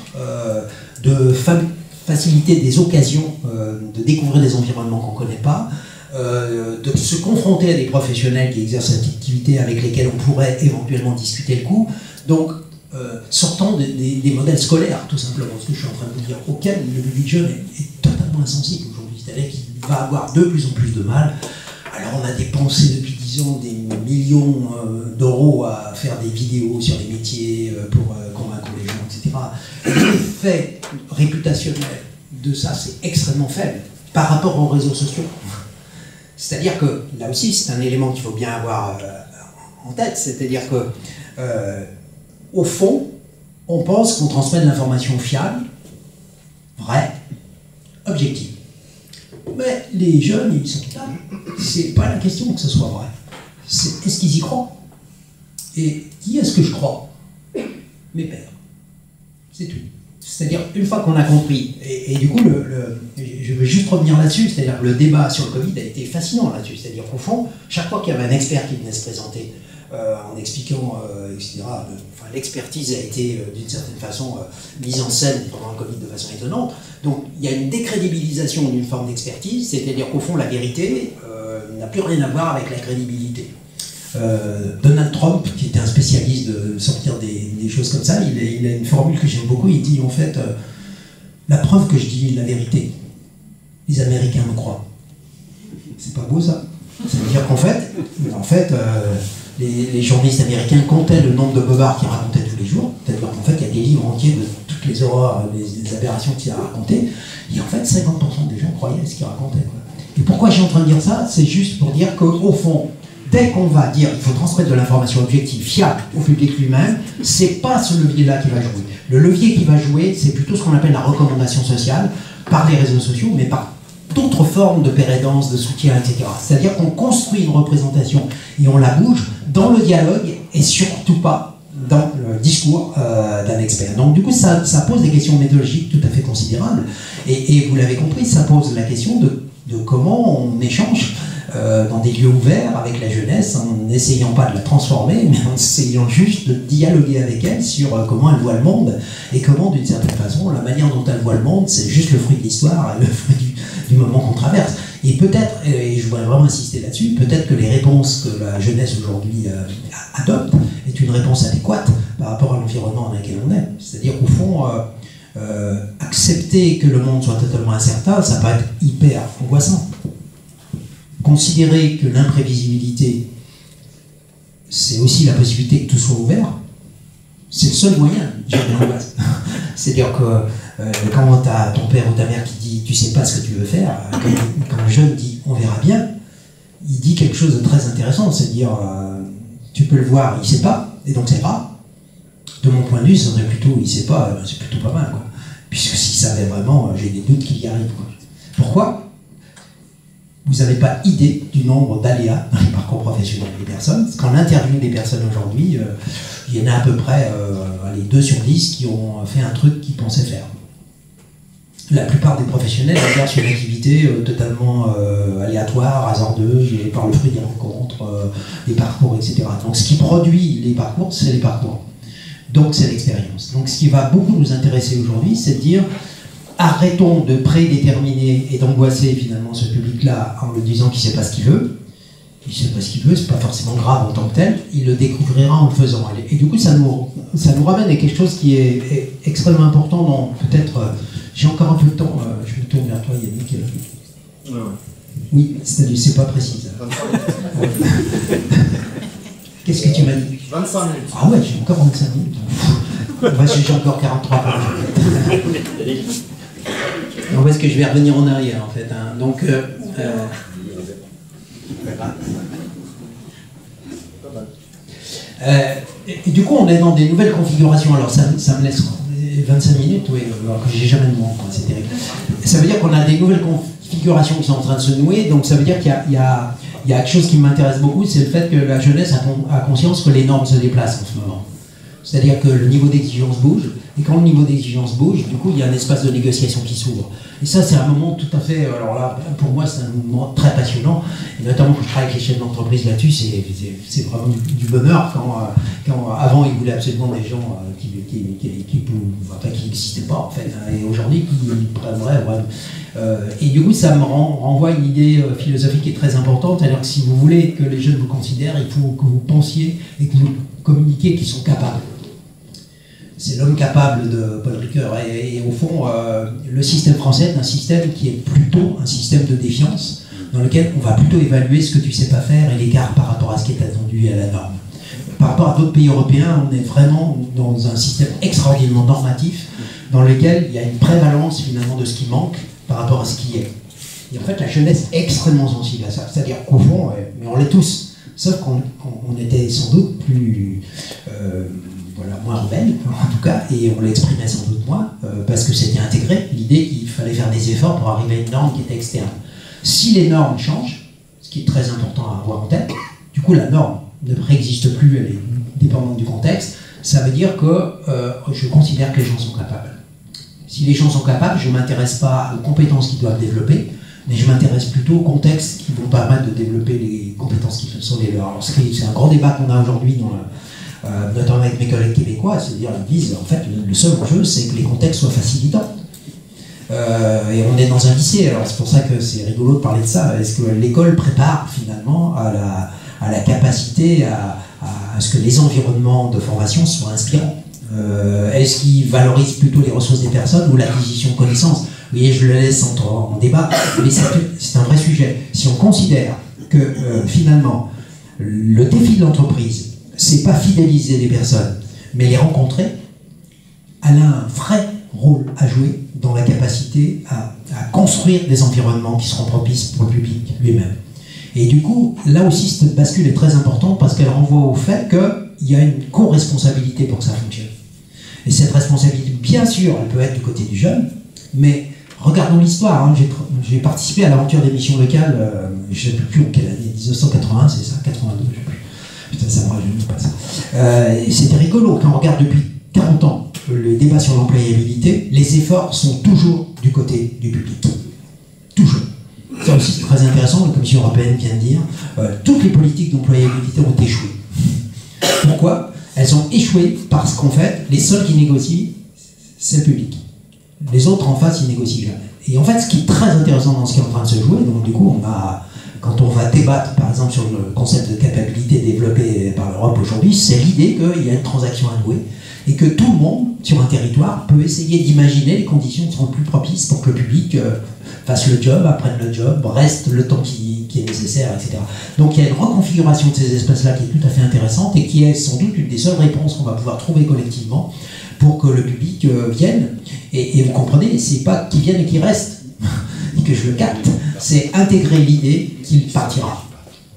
de faciliter des occasions de découvrir des environnements qu'on ne connaît pas, de se confronter à des professionnels qui exercent cette activité avec lesquels on pourrait éventuellement discuter le coup. Donc, sortons des modèles scolaires, tout simplement, ce que je suis en train de vous dire, auquel le public jeune est totalement insensible aujourd'hui. C'est-à-dire qu'il va avoir de plus en plus de mal. Alors, on a dépensé depuis 10 ans des millions d'euros à faire des vidéos sur les métiers pour convaincre les gens, etc. L'effet réputationnel de ça, c'est extrêmement faible par rapport aux réseaux sociaux. C'est-à-dire que, là aussi, c'est un élément qu'il faut bien avoir en tête, c'est-à-dire que, au fond, on pense qu'on transmet de l'information fiable, vraie, objective. Mais les jeunes, ils sont là. C'est pas la question que ce soit vrai. C'est est-ce qu'ils y croient? Et qui est-ce que je crois? Mes pères. C'est tout. C'est-à-dire, une fois qu'on a compris, et du coup, je veux juste revenir là-dessus, c'est-à-dire le débat sur le Covid a été fascinant là-dessus. C'est-à-dire qu'au fond, chaque fois qu'il y avait un expert qui venait se présenter en expliquant, etc., l'expertise a été d'une certaine façon mise en scène pendant le Covid de façon étonnante. Donc, il y a une décrédibilisation d'une forme d'expertise, c'est-à-dire qu'au fond, la vérité n'a plus rien à voir avec la crédibilité. Donald Trump, qui était un spécialiste de sortir des choses comme ça, il a une formule que j'aime beaucoup, il dit en fait, la preuve que je dis la vérité, les Américains me croient. C'est pas beau ça? Ça veut dire qu'en fait, les journalistes américains comptaient le nombre de bobards qu'ils racontaient tous les jours, c'est-à-dire qu'en fait il y a des livres entiers de toutes les horreurs, les aberrations qu'il a racontées, et en fait 50% des gens croyaient à ce qu'ils racontaient, quoi. Et pourquoi je suis en train de dire ça? C'est juste pour dire qu'au fond, dès qu'on va dire qu'il faut transmettre de l'information objective, fiable au public lui-même, c'est pas ce levier-là qui va jouer. Le levier qui va jouer, c'est plutôt ce qu'on appelle la recommandation sociale, par les réseaux sociaux, mais par d'autres formes de pérédance, de soutien, etc. C'est-à-dire qu'on construit une représentation et on la bouge dans le dialogue et surtout pas dans le discours d'un expert. Donc du coup, ça pose des questions méthodologiques tout à fait considérables. Et vous l'avez compris, ça pose la question de comment on échange dans des lieux ouverts avec la jeunesse, en n'essayant pas de la transformer, mais en essayant juste de dialoguer avec elle sur comment elle voit le monde, et comment, d'une certaine façon, la manière dont elle voit le monde, c'est juste le fruit de l'histoire, le fruit du moment qu'on traverse. Et peut-être, et je voudrais vraiment insister là-dessus, peut-être que les réponses que la jeunesse aujourd'hui adopte est une réponse adéquate par rapport à l'environnement dans lequel on est. C'est-à-dire qu'au fond, accepter que le monde soit totalement incertain, ça peut être hyper angoissant. Considérer que l'imprévisibilité, c'est aussi la possibilité que tout soit ouvert, c'est le seul moyen de gérer l'angoisse. C'est-à-dire que quand tu as ton père ou ta mère qui dit « tu sais pas ce que tu veux faire », quand un jeune dit « on verra bien », il dit quelque chose de très intéressant, c'est-à-dire tu peux le voir, il sait pas, et donc c'est grave. De mon point de vue, ça serait plutôt « il sait pas », c'est plutôt pas mal, quoi. Puisque s'il savait vraiment, j'ai des doutes qu'il y arrive, quoi. Pourquoi ? Vous n'avez pas idée du nombre d'aléas dans les parcours professionnels des personnes. Quand on interviewe des personnes aujourd'hui, il y en a à peu près 2 sur 10 qui ont fait un truc qu'ils pensaient faire. La plupart des professionnels exercent une activité totalement aléatoire, hasardeuse, par le fruit des rencontres, des parcours, etc. Donc ce qui produit les parcours, c'est les parcours. Donc c'est l'expérience. Donc ce qui va beaucoup nous intéresser aujourd'hui, c'est de dire arrêtons de prédéterminer et d'angoisser finalement ce public-là en lui disant qu'il ne sait pas ce qu'il veut. Il ne sait pas ce qu'il veut, c'est pas forcément grave en tant que tel, il le découvrira en le faisant. Et du coup, ça nous ramène à quelque chose qui est extrêmement important dans peut-être... j'ai encore un peu de temps, je me tourne vers toi, Yannick. Ouais. Oui, c'est-à-dire, c'est pas précis. Qu'est-ce que tu m'as dit? 25 minutes. Ah ouais, j'ai encore 25 minutes. Moi, j'ai encore 43 pages. Non, parce que je vais revenir en arrière, en fait. Hein. Donc, et du coup, on est dans des nouvelles configurations. Alors, ça me laisse 25 minutes, oui, alors que j'ai jamais de monde, c'est terrible. Ça veut dire qu'on a des nouvelles configurations qui sont en train de se nouer, donc ça veut dire qu'il y a quelque chose qui m'intéresse beaucoup, c'est le fait que la jeunesse a conscience que les normes se déplacent en ce moment. C'est-à-dire que le niveau d'exigence bouge, et quand le niveau d'exigence bouge, du coup, il y a un espace de négociation qui s'ouvre. Et ça, c'est un moment tout à fait... Alors là, pour moi, c'est un moment très passionnant, et notamment quand je travaille avec les chefs d'entreprise là-dessus, c'est vraiment du bonheur quand avant, ils voulaient absolument des gens qui n'existaient pas, en fait, hein, et aujourd'hui, qui prendraient vraiment... et du coup, ça me renvoie à une idée philosophique qui est très importante, c'est-à-dire que si vous voulez que les jeunes vous considèrent, il faut que vous pensiez et que vous communiquiez qu'ils sont capables. C'est l'homme capable de Paul Ricoeur. Et au fond, le système français est un système qui est plutôt un système de défiance, dans lequel on va plutôt évaluer ce que tu ne sais pas faire et l'écart par rapport à ce qui est attendu et à la norme. Par rapport à d'autres pays européens, on est vraiment dans un système extraordinairement normatif, dans lequel il y a une prévalence finalement de ce qui manque par rapport à ce qui est. Et en fait, la jeunesse est extrêmement sensible à ça. C'est-à-dire qu'au fond, mais on l'est tous, sauf qu'on était sans doute plus... moins rebelle, en tout cas, et on l'exprimait sans doute moins, parce que c'était intégré, l'idée qu'il fallait faire des efforts pour arriver à une norme qui était externe. Si les normes changent, ce qui est très important à avoir en tête, du coup la norme ne préexiste plus, elle est dépendante du contexte, ça veut dire que je considère que les gens sont capables. Si les gens sont capables, je ne m'intéresse pas aux compétences qu'ils doivent développer, mais je m'intéresse plutôt aux contextes qui vont permettre de développer les compétences qui sont les leurs. Alors c'est un grand débat qu'on a aujourd'hui dans notamment avec mes collègues québécois, c'est-à-dire ils disent en fait le seul enjeu c'est que les contextes soient facilitants. Et on est dans un lycée, alors c'est pour ça que c'est rigolo de parler de ça. Est-ce que l'école prépare finalement à la capacité à ce que les environnements de formation soient inspirants? Est-ce qu'ils valorisent plutôt les ressources des personnes ou l'acquisition de connaissances? Vous voyez, je le laisse en débat, mais c'est un vrai sujet. Si on considère que finalement le défi de l'entreprise c'est pas fidéliser des personnes, mais les rencontrer, elle a un vrai rôle à jouer dans la capacité à construire des environnements qui seront propices pour le public lui-même. Et du coup, là aussi, cette bascule est très importante parce qu'elle renvoie au fait qu'il y a une co-responsabilité pour que ça fonctionne. Et cette responsabilité, bien sûr, elle peut être du côté du jeune, mais regardons l'histoire. Hein. J'ai participé à l'aventure des missions locales, je ne sais plus en quelle année, 1980, c'est ça, 82, je ne sais plus. Putain, ça me rajeunit pas ça. C'était rigolo, quand on regarde depuis 40 ans le débat sur l'employabilité, les efforts sont toujours du côté du public. Toujours. Ça aussi, c'est très intéressant, la Commission européenne vient de dire, toutes les politiques d'employabilité ont échoué. Pourquoi? Elles ont échoué parce qu'en fait, les seuls qui négocient, c'est le public. Les autres en face, ils négocient jamais. Et en fait, ce qui est très intéressant dans ce qui est en train de se jouer, donc du coup, quand on va débattre, par exemple, sur le concept de capacité développé par l'Europe aujourd'hui, c'est l'idée qu'il y a une transaction à nouer et que tout le monde, sur un territoire, peut essayer d'imaginer les conditions qui seront plus propices pour que le public fasse le job, apprenne le job, reste le temps qui est nécessaire, etc. Donc il y a une reconfiguration de ces espaces-là qui est tout à fait intéressante et qui est sans doute une des seules réponses qu'on va pouvoir trouver collectivement pour que le public vienne. Et vous comprenez, c'est pas qu'il vienne et qu'il reste, et que je le capte, c'est intégrer l'idée qu'il partira.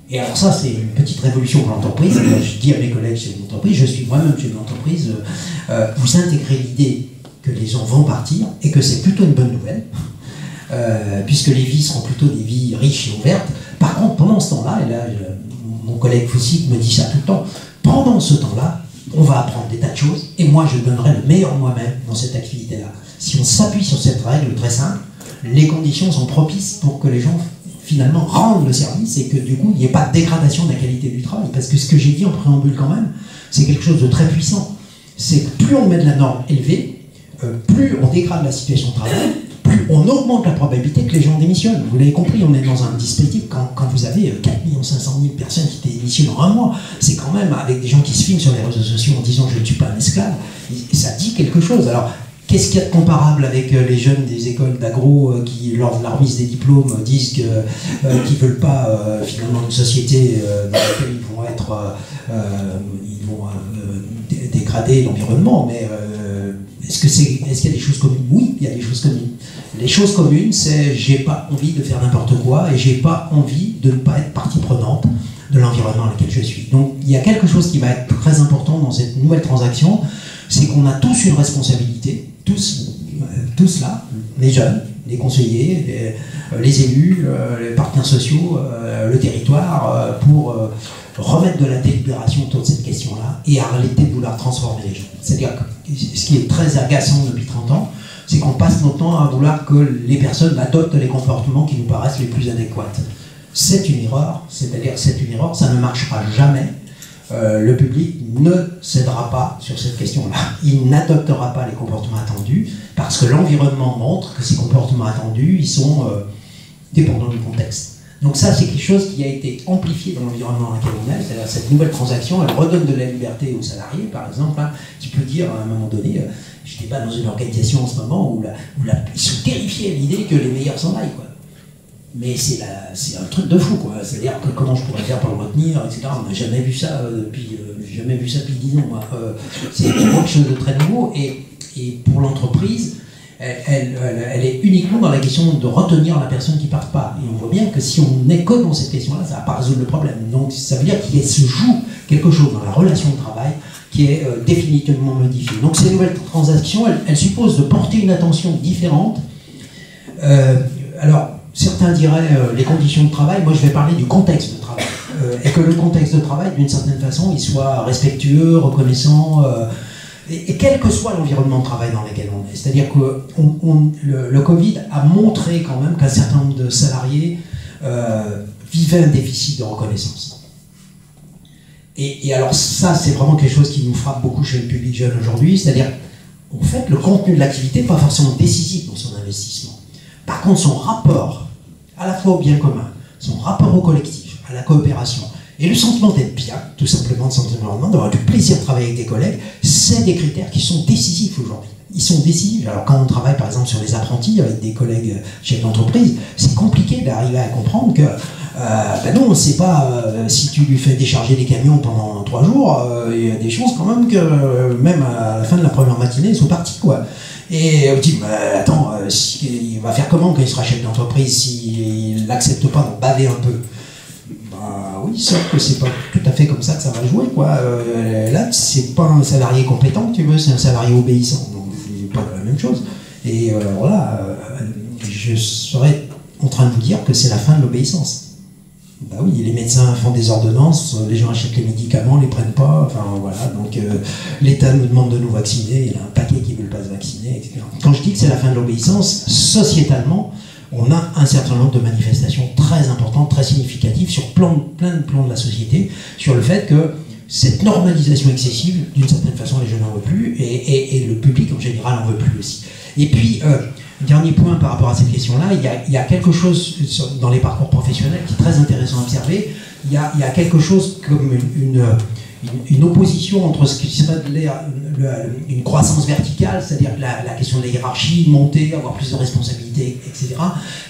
Et alors ça, c'est une petite révolution pour l'entreprise. Je dis à mes collègues chez l'entreprise, je suis moi-même chez l'entreprise, vous intégrez l'idée que les gens vont partir et que c'est plutôt une bonne nouvelle, puisque les vies seront plutôt des vies riches et ouvertes. Par contre, pendant ce temps-là, et là, mon collègue Foussic me dit ça tout le temps, pendant ce temps-là, on va apprendre des tas de choses, et moi, je donnerai le meilleur de moi-même dans cette activité-là. Si on s'appuie sur cette règle très simple, les conditions sont propices pour que les gens finalement rendent le service et que du coup il n'y ait pas de dégradation de la qualité du travail, parce que ce que j'ai dit en préambule quand même, c'est quelque chose de très puissant. C'est que plus on met de la norme élevée, plus on dégrade la situation de travail, plus on augmente la probabilité que les gens démissionnent. Vous l'avez compris, on est dans un dispositif, quand vous avez 4 500 000 personnes qui démissionnent en un mois, c'est quand même avec des gens qui se filment sur les réseaux sociaux en disant je ne suis pas un esclave, ça dit quelque chose. Alors, qu'est-ce qu'il y a de comparable avec les jeunes des écoles d'agro qui, lors de la remise des diplômes, disent qu'ils ne veulent pas finalement une société dans laquelle ils vont être, dégrader l'environnement, mais est-ce qu'il y a des choses communes? Oui, il y a des choses communes. Les choses communes, c'est j'ai pas envie de faire n'importe quoi et j'ai pas envie de ne pas être partie prenante de l'environnement dans lequel je suis. Donc il y a quelque chose qui va être très important dans cette nouvelle transaction, c'est qu'on a tous une responsabilité, tous là, les jeunes, les conseillers, les élus, les partenaires sociaux, le territoire, pour remettre de la délibération autour de cette question-là et arrêter de vouloir transformer les gens. C'est-à-dire que ce qui est très agaçant depuis 30 ans, c'est qu'on passe notre temps à vouloir que les personnes adoptent les comportements qui nous paraissent les plus adéquats. C'est une erreur, c'est-à-dire que c'est une erreur, ça ne marchera jamais. Le public ne cédera pas sur cette question-là. Il n'adoptera pas les comportements attendus parce que l'environnement montre que ces comportements attendus, ils sont dépendants du contexte. Donc ça, c'est quelque chose qui a été amplifié dans l'environnement dans lequel on est. C'est-à-dire cette nouvelle transaction, elle redonne de la liberté aux salariés, par exemple, hein, qui peut dire à un moment donné, je débat dans une organisation en ce moment où ils sont terrifiés à l'idée que les meilleurs s'en aillent, quoi. Mais c'est un truc de fou, quoi. C'est-à-dire que comment je pourrais faire pour le retenir, etc. On n'a jamais vu ça depuis 10 ans. C'est quelque chose de très nouveau. Et pour l'entreprise, elle est uniquement dans la question de retenir la personne qui ne part pas. Et on voit bien que si on n'est que dans cette question-là, ça ne va pas résoudre le problème. Donc ça veut dire qu'il se joue quelque chose dans la relation de travail qui est définitivement modifiée. Donc ces nouvelles transactions, elles supposent de porter une attention différente. Alors, certains diraient les conditions de travail, moi je vais parler du contexte de travail. Et que le contexte de travail, d'une certaine façon, il soit respectueux, reconnaissant, et quel que soit l'environnement de travail dans lequel on est. C'est-à-dire que le Covid a montré quand même qu'un certain nombre de salariés vivaient un déficit de reconnaissance. Et alors ça, c'est vraiment quelque chose qui nous frappe beaucoup chez le public jeune aujourd'hui, c'est-à-dire, en fait, le contenu de l'activité n'est pas forcément décisif dans son investissement. Par contre, son rapport à la fois au bien commun, son rapport au collectif, à la coopération, et le sentiment d'être bien, tout simplement, le sentiment d'avoir du plaisir de travailler avec des collègues, c'est des critères qui sont décisifs aujourd'hui. Ils sont décisifs. Alors quand on travaille par exemple sur les apprentis avec des collègues chefs d'entreprise, c'est compliqué d'arriver à comprendre que non, c'est pas si tu lui fais décharger des camions pendant 3 jours, il y a des chances quand même que même à la fin de la première matinée, ils sont partis, quoi. Et on dit, attends, il va faire comment quand il sera chef d'entreprise s'il n'accepte pas d'en baver un peu? Oui, sauf que c'est pas tout à fait comme ça que ça va jouer, quoi. Là, c'est pas un salarié compétent que tu veux, c'est un salarié obéissant. Donc, c'est pas la même chose. Et voilà, je serais en train de vous dire que c'est la fin de l'obéissance. Bah oui, les médecins font des ordonnances, les gens achètent les médicaments, les prennent pas, enfin voilà, donc l'État nous demande de nous vacciner, il y a un paquet qui ne veulent pas se vacciner, etc. Quand je dis que c'est la fin de l'obéissance, sociétalement, on a un certain nombre de manifestations très importantes, très significatives, sur plein de plans de la société, sur le fait que cette normalisation excessive, d'une certaine façon, les jeunes n'en veulent plus, et le public en général n'en veut plus aussi. Et puis, dernier point par rapport à cette question-là, il y a quelque chose dans les parcours professionnels qui est très intéressant à observer. Il y a quelque chose comme une opposition entre ce qui s'appelle une croissance verticale, c'est-à-dire la question de la hiérarchie, monter, avoir plus de responsabilités, etc.,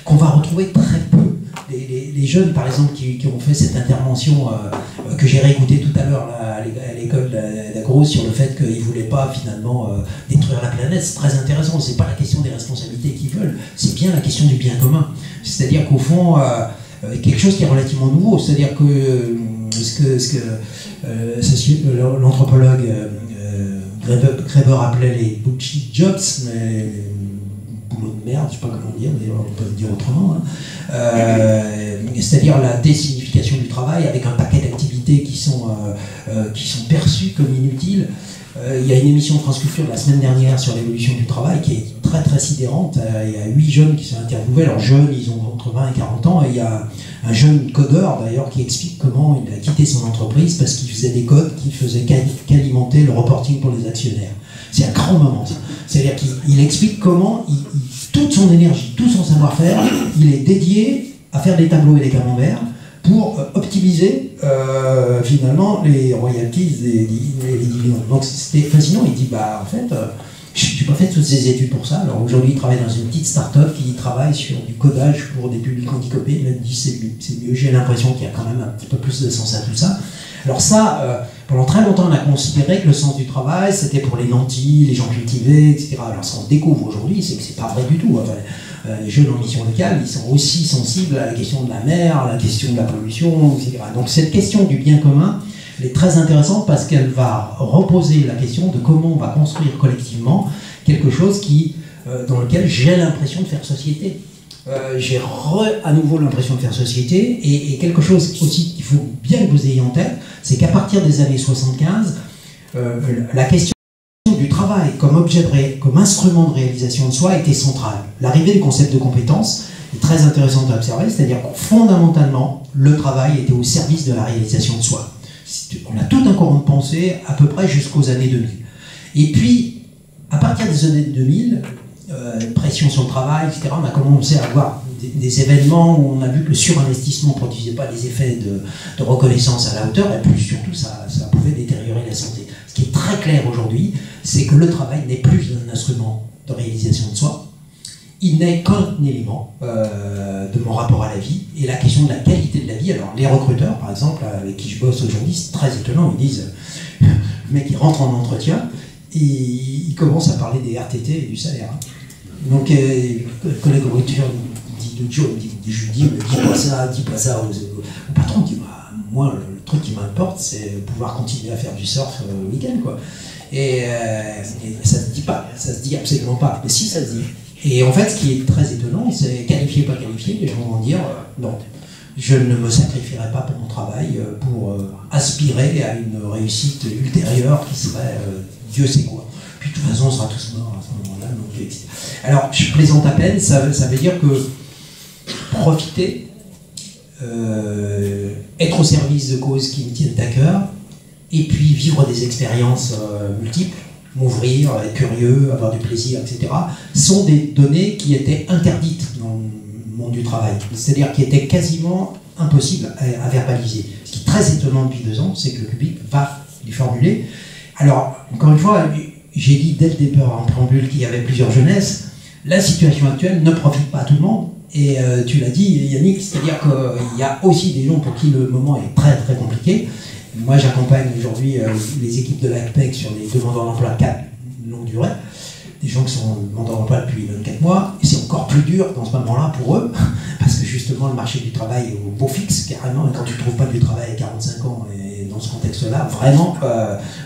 qu'on va retrouver très peu. Les jeunes, par exemple, qui ont fait cette intervention que j'ai réécoutée tout à l'heure à l'école d'agro sur le fait qu'ils ne voulaient pas finalement détruire la planète, c'est très intéressant. C'est pas la question des responsabilités qu'ils veulent, c'est bien la question du bien commun. C'est-à-dire qu'au fond, quelque chose qui est relativement nouveau, c'est-à-dire que l'anthropologue Graeber appelait les bullshit jobs, mais boulot de merde, je ne sais pas comment dire, mais on peut le dire autrement, hein. C'est-à-dire la désignification du travail avec un paquet d'activités qui sont perçues comme inutiles. Il y a une émission de France Culture la semaine dernière sur l'évolution du travail qui est très très sidérante. Il y a 8 jeunes qui sont interviewés. Alors jeunes, ils ont entre 20 et 40 ans. Et il y a un jeune codeur d'ailleurs qui explique comment il a quitté son entreprise parce qu'il faisait des codes qui faisaient qu'alimenter le reporting pour les actionnaires. C'est un grand moment ça. C'est-à-dire qu'il explique comment toute son énergie, tout son savoir-faire, il est dédié à faire des tableaux et des camemberts pour optimiser finalement les royalties et les dividendes. Donc c'était fascinant, il dit bah en fait je n'ai pas fait toutes ces études pour ça. Alors aujourd'hui il travaille dans une petite start-up qui travaille sur du codage pour des publics handicapés. Il a dit c'est mieux, j'ai l'impression qu'il y a quand même un petit peu plus de sens à tout ça. Alors ça, pendant très longtemps on a considéré que le sens du travail c'était pour les nantis, les gens cultivés, etc. Alors ce qu'on découvre aujourd'hui c'est que c'est pas vrai du tout. Enfin, les jeunes en mission locale, ils sont aussi sensibles à la question de la mer, à la question de la pollution, etc. Donc cette question du bien commun, elle est très intéressante parce qu'elle va reposer la question de comment on va construire collectivement quelque chose dans lequel j'ai l'impression de faire société. J'ai à nouveau l'impression de faire société et quelque chose aussi qu'il faut bien que vous ayez en tête, c'est qu'à partir des années 75, la question du travail comme objet, comme instrument de réalisation de soi était centrale. L'arrivée du concept de compétence est très intéressante à observer, c'est-à-dire que fondamentalement, le travail était au service de la réalisation de soi. On a tout un courant de pensée à peu près jusqu'aux années 2000. Et puis, à partir des années 2000, pression sur le travail, etc., on a commencé à avoir des événements où on a vu que le surinvestissement ne produisait pas des effets de reconnaissance à la hauteur, et plus surtout, ça pouvait détériorer la santé. Ce qui est très clair aujourd'hui, c'est que le travail n'est plus un instrument de réalisation de soi, il n'est qu'un élément de mon rapport à la vie, et la question de la qualité de la vie. Alors les recruteurs, par exemple, avec qui je bosse aujourd'hui, c'est très étonnant, ils disent, le mec il rentre en entretien, et il commence à parler des RTT et du salaire. Donc le collègue recruteur dit l'autre jour, je lui dis, dis pas ça au patron, il dit, bah, moi le truc qui m'importe c'est pouvoir continuer à faire du surf le week-end, quoi. Et ça se dit pas, ça se dit absolument pas, mais si ça se dit. Et en fait ce qui est très étonnant, c'est qualifié pas qualifié, les gens vont dire non, je ne me sacrifierai pas pour mon travail pour aspirer à une réussite ultérieure qui serait Dieu sait quoi. Puis de toute façon on sera tous morts à ce moment-là. Alors je plaisante à peine, ça veut dire que profiter, être au service de causes qui me tiennent à cœur, et puis vivre des expériences multiples, m'ouvrir, être curieux, avoir du plaisir, etc., sont des données qui étaient interdites dans le monde du travail, c'est-à-dire qui étaient quasiment impossibles à verbaliser. Ce qui est très étonnant depuis 2 ans, c'est que le public va les formuler. Alors, encore une fois, j'ai dit dès le départ en préambule qu'il y avait plusieurs jeunesses. La situation actuelle ne profite pas à tout le monde, et tu l'as dit Yannick, c'est-à-dire qu'il y a aussi des gens pour qui le moment est très très compliqué. Moi j'accompagne aujourd'hui les équipes de l'ACPEC sur les demandeurs d'emploi 4 longue durée, des gens qui sont demandeurs d'emploi depuis 24 mois, et c'est encore plus dur dans ce moment-là pour eux, parce que justement le marché du travail est au beau fixe carrément, et quand tu ne trouves pas du travail à 45 ans, et dans ce contexte-là, vraiment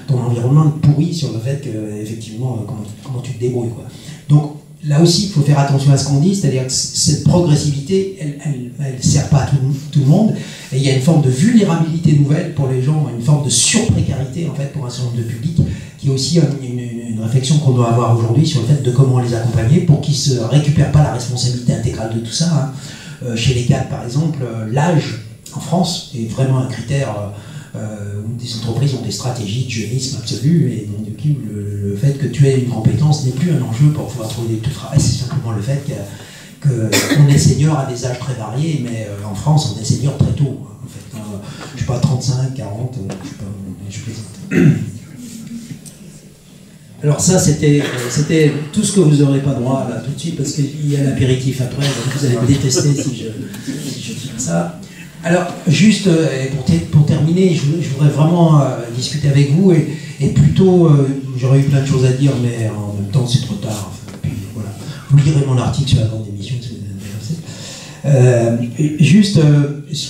ton environnement te pourrit sur le fait que, effectivement, comment tu te débrouilles, quoi. Donc là aussi, il faut faire attention à ce qu'on dit, c'est-à-dire que cette progressivité, elle ne sert pas à tout le monde, et il y a une forme de vulnérabilité nouvelle pour les gens, une forme de surprécarité en fait pour un certain nombre de publics, qui est aussi une réflexion qu'on doit avoir aujourd'hui sur le fait de comment les accompagner pour qu'ils ne se récupèrent pas la responsabilité intégrale de tout ça. Chez les cadres, par exemple, l'âge en France est vraiment un critère où des entreprises ont des stratégies de jeunisme absolu, et donc du coup le fait que tu aies une compétence n'est plus un enjeu pour pouvoir trouver du travail, c'est simplement le fait qu'on est senior à des âges très variés, mais en France on est senior très tôt, en fait. Je sais pas, 35, 40, je plaisante. Alors ça c'était tout ce que vous n'aurez pas droit là tout de suite, parce qu'il y a l'apéritif après, donc vous allez me détester si je fais ça. Alors, juste pour terminer, je voudrais vraiment discuter avec vous, et plutôt, j'aurais eu plein de choses à dire, mais en même temps c'est trop tard. Puis, voilà. Vous lirez mon article sur la grande émission si vous êtes intéressé. Juste,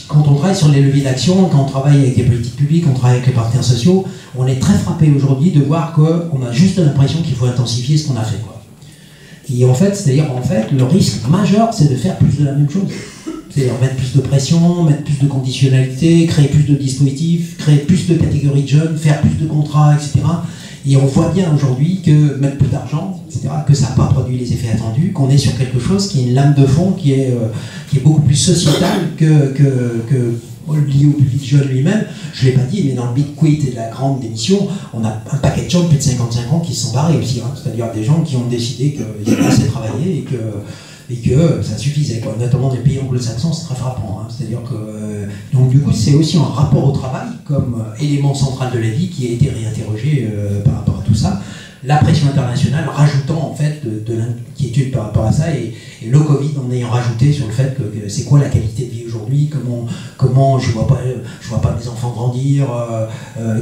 quand on travaille sur les leviers d'action, quand on travaille avec les politiques publiques, on travaille avec les partenaires sociaux, on est très frappé aujourd'hui de voir qu'on a juste l'impression qu'il faut intensifier ce qu'on a fait, quoi. Et en fait, le risque majeur, c'est de faire plus de la même chose. C'est-à-dire mettre plus de pression, mettre plus de conditionnalité, créer plus de dispositifs, créer plus de catégories de jeunes, faire plus de contrats, etc. Et on voit bien aujourd'hui que mettre plus d'argent, etc., que ça n'a pas produit les effets attendus, qu'on est sur quelque chose qui est une lame de fond qui est beaucoup plus sociétale que lié au public jeune lui-même. Je ne l'ai pas dit, mais dans le Big Quit et la grande démission, on a un paquet de gens de plus de 55 ans qui se sont barrés aussi. Hein. C'est-à-dire des gens qui ont décidé qu'ils avaient assez travaillé et que ça suffisait, quoi. Notamment dans les pays anglo-saxons, c'est très frappant. Hein. C'est-à-dire que donc du coup, c'est aussi un rapport au travail comme élément central de la vie qui a été réinterrogé par rapport à tout ça. La pression internationale rajoutant en fait de l'inquiétude par rapport à ça et le Covid en ayant rajouté sur le fait que c'est quoi la qualité de vie aujourd'hui, comment je vois pas mes enfants grandir,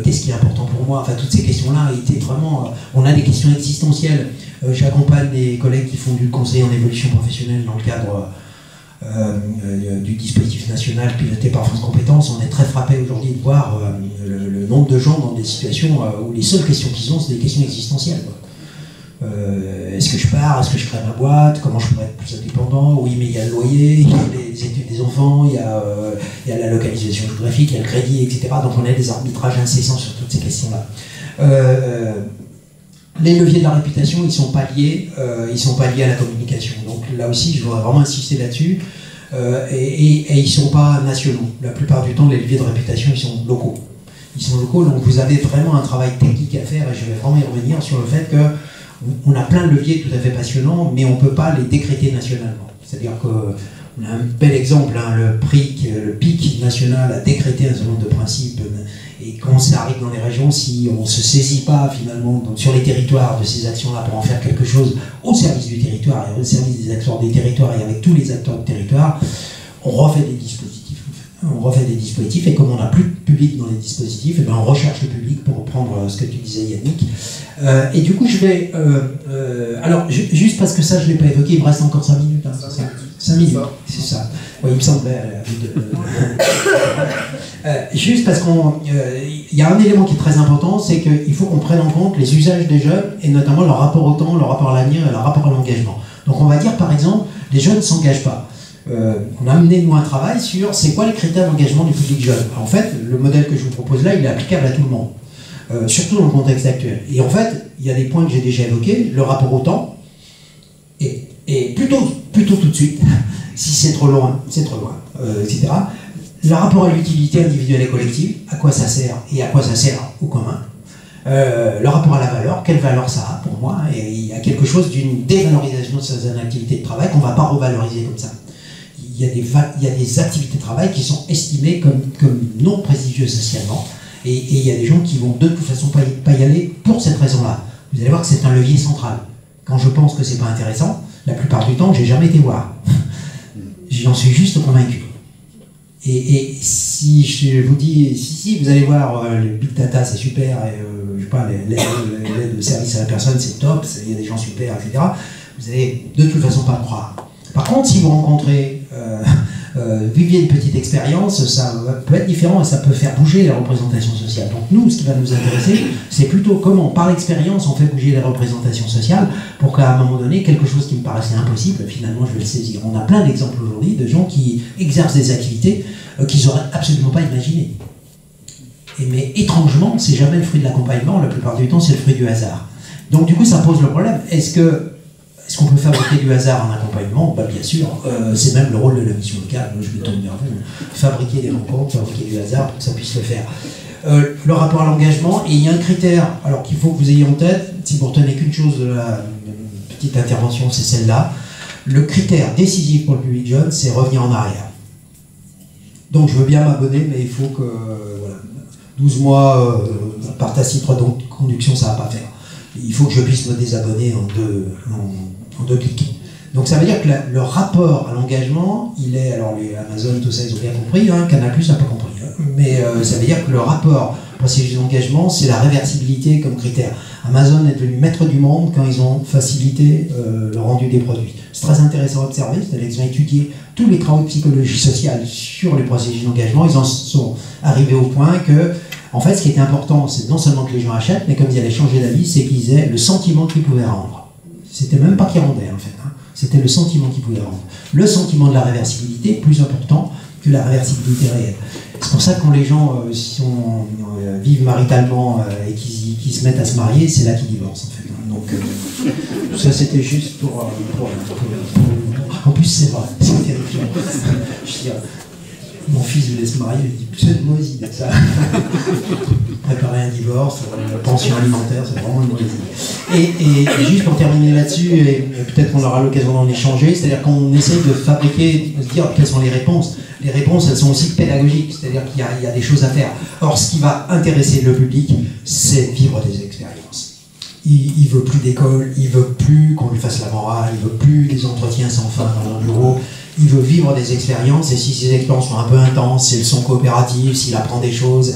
qu'est-ce qui est important pour moi, enfin toutes ces questions-là étaient vraiment, on a des questions existentielles. J'accompagne des collègues qui font du conseil en évolution professionnelle dans le cadre du dispositif national piloté par France Compétences. On est très frappé aujourd'hui de voir le nombre de gens dans des situations où les seules questions qu'ils ont, c'est des questions existentielles. Est-ce que je pars? Est-ce que je crée ma boîte? Comment je pourrais être plus indépendant? Oui, mais il y a le loyer, il y a les études des enfants, il y a la localisation géographique, il y a le crédit, etc. Donc on a des arbitrages incessants sur toutes ces questions-là. Les leviers de la réputation, ils ne sont pas liés à la communication. Donc là aussi, je voudrais vraiment insister là-dessus. Et ils ne sont pas nationaux. La plupart du temps, les leviers de réputation, ils sont locaux. Ils sont locaux, donc vous avez vraiment un travail technique à faire, et je vais vraiment y revenir sur le fait qu'on a plein de leviers tout à fait passionnants, mais on ne peut pas les décréter nationalement. C'est-à-dire qu'on a un bel exemple, hein, le PIC national a décrété un certain nombre de principes. Et quand ça arrive dans les régions, si on ne se saisit pas finalement sur les territoires de ces actions-là pour en faire quelque chose au service du territoire et au service des acteurs des territoires et avec tous les acteurs du territoire, on refait des dispositifs. On refait des dispositifs et comme on n'a plus de public dans les dispositifs, et bien on recherche le public pour reprendre ce que tu disais Yannick. Et du coup je vais... alors juste parce que ça je ne l'ai pas évoqué, il me reste encore 5 minutes. Hein, 5 minutes, c'est ça. Oui, il me semblait. Juste parce qu'il y a un élément qui est très important, c'est qu'il faut qu'on prenne en compte les usages des jeunes et notamment leur rapport au temps, leur rapport à l'avenir et leur rapport à l'engagement. Donc on va dire par exemple, les jeunes ne s'engagent pas. On a mené nous un travail sur c'est quoi les critères d'engagement du public jeune. En fait, le modèle que je vous propose là, il est applicable à tout le monde, surtout dans le contexte actuel. Et en fait, il y a des points que j'ai déjà évoqués, le rapport au temps, et plutôt tout de suite, si c'est trop loin, etc. Le rapport à l'utilité individuelle et collective, à quoi ça sert et à quoi ça sert au commun. Le rapport à la valeur, quelle valeur ça a pour moi, et il y a quelque chose d'une dévalorisation de certaines activités de travail qu'on ne va pas revaloriser comme ça. Il y a des activités de travail qui sont estimées comme non prestigieuses socialement, et il y a des gens qui vont de toute façon pas y aller pour cette raison-là. Vous allez voir que c'est un levier central. Quand je pense que c'est pas intéressant, la plupart du temps, j'ai jamais été voir. J'en suis juste convaincu. Et si je vous dis, si vous allez voir le Big Data, c'est super, et je sais pas, l'aide de service à la personne, c'est top, il y a des gens super, etc. Vous allez de toute façon pas me croire. Par contre, si vous rencontrez viviez une petite expérience, ça peut être différent et ça peut faire bouger les représentations sociales. Donc nous, ce qui va nous intéresser, c'est plutôt comment, par l'expérience, on fait bouger les représentations sociales pour qu'à un moment donné, quelque chose qui me paraissait impossible, finalement, je vais le saisir. On a plein d'exemples aujourd'hui de gens qui exercent des activités qu'ils n'auraient absolument pas imaginées. Mais étrangement, c'est jamais le fruit de l'accompagnement, la plupart du temps, c'est le fruit du hasard. Donc du coup, ça pose le problème. Est-ce qu'on peut fabriquer du hasard en accompagnement? Bien sûr, c'est même le rôle de la mission locale, je me tourne vers vous. Fabriquer des rencontres, fabriquer du hasard pour que ça puisse le faire. Le rapport à l'engagement, et il y a un critère alors qu'il faut que vous ayez en tête, si vous retenez qu'une chose de la petite intervention, c'est celle-là. Le critère décisif pour le public jeune, c'est revenir en arrière. Donc je veux bien m'abonner, mais il faut que 12 mois par tacite conduction, ça ne va pas faire. Il faut que je puisse me désabonner en deux clics. Donc ça veut dire que le rapport à l'engagement, il est, alors les Amazon, tout ça, ils ont bien compris, hein, Canal+ n'a pas compris, hein, mais ça veut dire que le rapport au processus d'engagement, c'est la réversibilité comme critère. Amazon est devenu maître du monde quand ils ont facilité le rendu des produits. C'est très intéressant à observer, c'est-à-dire qu'ils ont étudié tous les travaux de psychologie sociale sur les processus d'engagement, ils en sont arrivés au point que en fait, ce qui était important, c'est non seulement que les gens achètent, mais comme ils allaient changer d'avis, c'est qu'ils aient le sentiment qu'ils pouvaient rendre. C'était même pas qu'ils rendaient, en fait. Hein. C'était le sentiment qu'ils pouvaient rendre. Le sentiment de la réversibilité est plus important que la réversibilité réelle. C'est pour ça que quand les gens vivent maritalement et qu'ils se mettent à se marier, c'est là qu'ils divorcent, en fait. Hein. Donc, ça, c'était juste pour en plus, c'est vrai. C'est terrifiant. mon fils voulait se marier, je dis c'est une mauvaise idée ça. Préparer un divorce, une pension alimentaire, c'est vraiment une mauvaise idée. Et juste pour terminer là-dessus, et peut-être qu'on aura l'occasion d'en échanger, c'est-à-dire qu'on essaie de fabriquer, de se dire quelles sont les réponses. Les réponses, elles sont aussi pédagogiques, c'est-à-dire qu'il y a des choses à faire. Or, ce qui va intéresser le public, c'est vivre des expériences. Il veut plus d'école, il veut plus qu'on lui fasse la morale, il veut plus des entretiens sans fin dans un bureau. Il veut vivre des expériences, et si ces expériences sont un peu intenses, si elles sont coopératives, s'il apprend des choses,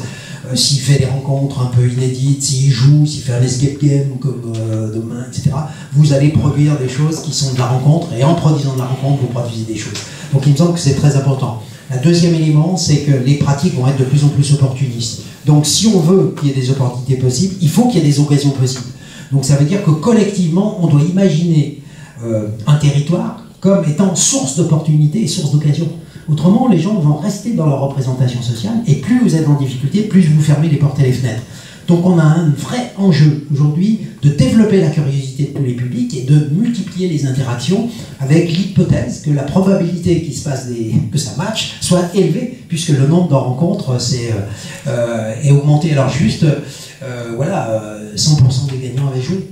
s'il fait des rencontres un peu inédites, s'il joue, s'il fait un escape game comme demain, etc., vous allez produire des choses qui sont de la rencontre, et en produisant de la rencontre, vous produisez des choses. Donc il me semble que c'est très important. Un deuxième élément, c'est que les pratiques vont être de plus en plus opportunistes. Donc si on veut qu'il y ait des opportunités possibles, il faut qu'il y ait des occasions possibles. Donc ça veut dire que collectivement, on doit imaginer un territoire comme étant source d'opportunités et source d'occasions. Autrement, les gens vont rester dans leur représentation sociale, et plus vous êtes en difficulté, plus vous fermez les portes et les fenêtres. Donc on a un vrai enjeu aujourd'hui de développer la curiosité de tous les publics et de multiplier les interactions avec l'hypothèse que la probabilité qu'il se passe que ça matche soit élevée, puisque le nombre de rencontres est augmenté. Alors juste, voilà, 100% des gagnants avaient joué.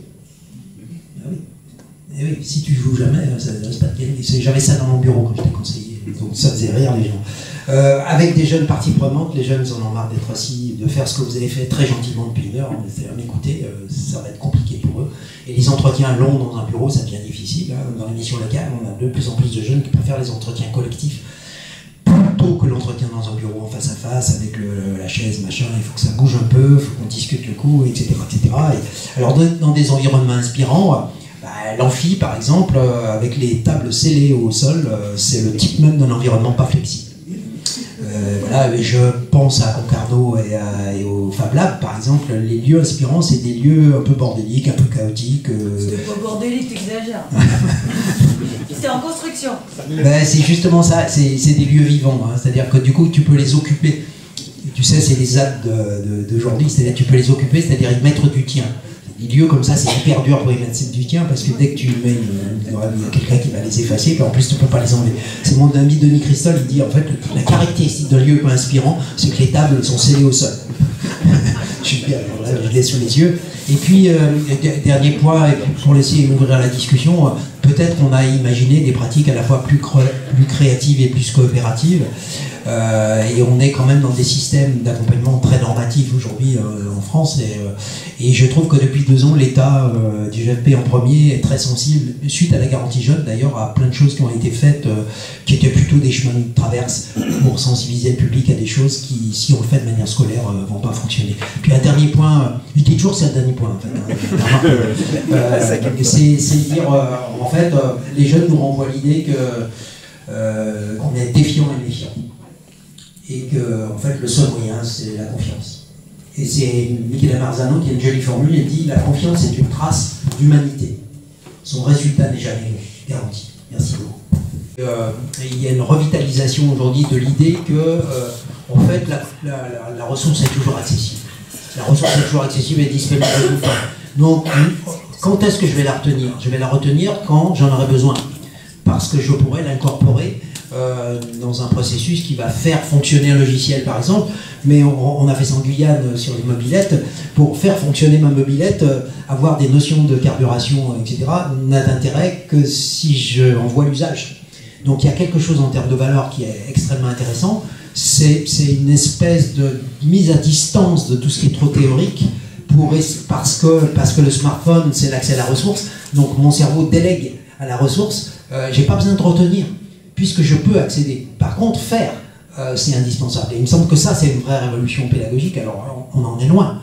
Et oui, si tu joues jamais, ça ne reste pas de gagner. J'avais ça dans mon bureau quand j'étais conseiller, donc ça faisait rire les gens. Avec des jeunes parties prenantes, les jeunes en ont marre d'être assis, de faire ce que vous avez fait très gentiment depuis une heure. On était écoutez, ça va être compliqué pour eux. Et les entretiens longs dans un bureau, ça devient difficile. Hein. Dans l'émission locale, on a de plus en plus de jeunes qui préfèrent les entretiens collectifs plutôt que l'entretien dans un bureau en face à face avec la chaise, machin. Il faut que ça bouge un peu, il faut qu'on discute le coup, etc. etc. Et alors dans des environnements inspirants, l'amphi, par exemple, avec les tables scellées au sol, c'est le type même d'un environnement pas flexible. Voilà, je pense à Concarneau et au Fab Lab, par exemple, les lieux inspirants, c'est des lieux un peu bordéliques, un peu chaotiques. C'était pas bordélique, t'exagères. C'est en construction. C'est justement ça, c'est des lieux vivants, hein, c'est-à-dire que du coup, tu peux les occuper. Tu sais, c'est les ZAD d'aujourd'hui, c'est-à-dire tu peux les occuper, c'est-à-dire y mettre du tien. Les lieux comme ça, c'est hyper dur pour y mettre du tien, parce que dès que tu mets, il y a quelqu'un qui va les effacer, puis en plus tu peux pas les enlever. C'est mon ami Denis Christol, il dit en fait, la caractéristique d'un lieu pas inspirant, c'est que les tables sont scellées au sol. Je suis bien, là, je l'ai sous les yeux. Et puis, dernier point, pour laisser ouvrir la discussion, peut-être qu'on a imaginé des pratiques à la fois plus créatives et plus coopératives. Et on est quand même dans des systèmes d'accompagnement très normatifs aujourd'hui en France, et je trouve que depuis 2 ans l'État du GFP en premier est très sensible, suite à la garantie jeune d'ailleurs, à plein de choses qui ont été faites qui étaient plutôt des chemins de traverse pour sensibiliser le public à des choses qui, si on le fait de manière scolaire, vont pas fonctionner. Puis un dernier point, je dis toujours c'est un dernier point en fait, c'est dire en fait les jeunes nous renvoient l'idée qu'on est défiant et méfiant. Et que, en fait, le seul moyen, c'est la confiance. Et c'est Michele Marzano qui a une jolie formule, il dit « La confiance est une trace d'humanité. Son résultat n'est jamais garanti. » Merci beaucoup. Il y a une revitalisation aujourd'hui de l'idée que, en fait, la ressource est toujours accessible. La ressource est toujours accessible et disponible tout le temps. Donc, quand est-ce que je vais la retenir? Je vais la retenir quand j'en aurai besoin. Parce que je pourrais l'incorporer dans un processus qui va faire fonctionner un logiciel par exemple, mais on a fait ça en Guyane sur les mobylettes. Pour faire fonctionner ma mobylette, avoir des notions de carburation, etc., n'a d'intérêt que si j'en vois l'usage. Donc il y a quelque chose en termes de valeur qui est extrêmement intéressant, c'est une espèce de mise à distance de tout ce qui est trop théorique, parce que le smartphone c'est l'accès à la ressource, donc mon cerveau délègue à la ressource, j'ai pas besoin de retenir, puisque je peux accéder. Par contre, faire, c'est indispensable. Et il me semble que ça, c'est une vraie révolution pédagogique. Alors, on en est loin,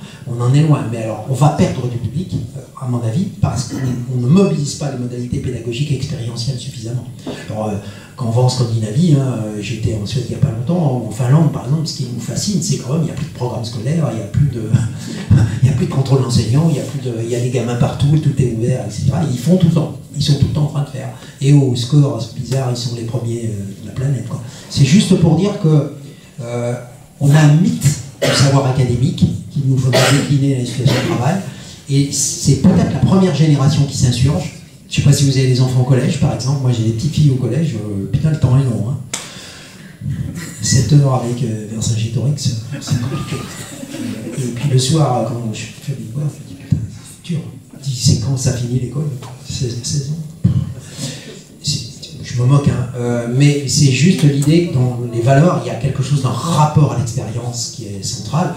mais alors, on va perdre du public, à mon avis, parce qu'on ne mobilise pas les modalités pédagogiques et expérientielles suffisamment. Alors, quand on va en Scandinavie, j'étais en Suède il n'y a pas longtemps, en Finlande, par exemple, ce qui nous fascine, c'est quand même, il n'y a plus de programme scolaire, il n'y a plus de contrôle d'enseignants, il y a des gamins partout, tout est ouvert, etc. Et ils font tout le temps. Ils sont tout le temps en train de faire. Et au score, c'est bizarre, ils sont les premiers de la planète. C'est juste pour dire que on a un mythe du savoir académique qu'il nous faudra décliner dans les situations de travail. Et c'est peut-être la première génération qui s'insurge. Je ne sais pas si vous avez des enfants au collège, par exemple. Moi, j'ai des petites filles au collège. Putain, le temps est long. Hein. 7 heures avec Vercingétorix, c'est compliqué. Et puis le soir, quand je fais des bois, je me dis putain, c'est dur. Je dis c'est quand ça finit l'école? 16 ans. Je me moque, hein. Mais c'est juste l'idée que dans les valeurs, il y a quelque chose d'un rapport à l'expérience qui est central.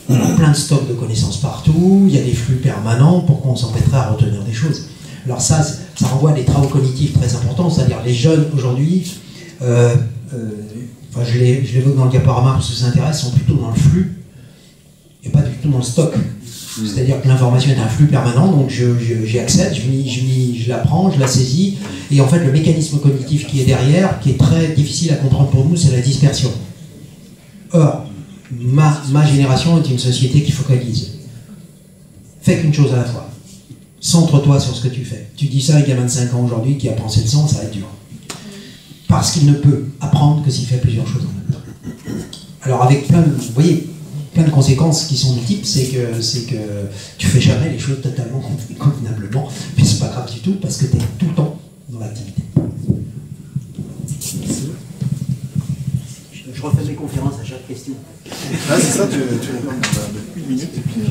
On a plein de stocks de connaissances partout, il y a des flux permanents, pourquoi on s'embêterait à retenir des choses? Alors ça renvoie à des travaux cognitifs très importants, c'est-à-dire les jeunes aujourd'hui, enfin je l'évoque dans le diaporama parce que ça intéresse, sont plutôt dans le flux et pas du tout dans le stock. C'est-à-dire que l'information est un flux permanent, donc j'y accède, je l'apprends, je la saisis, et en fait le mécanisme cognitif qui est derrière, qui est très difficile à comprendre pour nous, c'est la dispersion. Or, ma génération est une société qui focalise. Fais qu'une chose à la fois. Centre-toi sur ce que tu fais. Tu dis ça à un gamin de 5 ans aujourd'hui qui apprend cette leçon, ça va être dur. Parce qu'il ne peut apprendre que s'il fait plusieurs choses en même temps. Alors avec plein de conséquences qui sont multiples, c'est que tu fais jamais les choses totalement convenablement, mais c'est pas grave du tout parce que tu es tout le temps dans l'activité. Je refais mes conférences à chaque question. Ah c'est ça, tu réponds de 1 minute et puis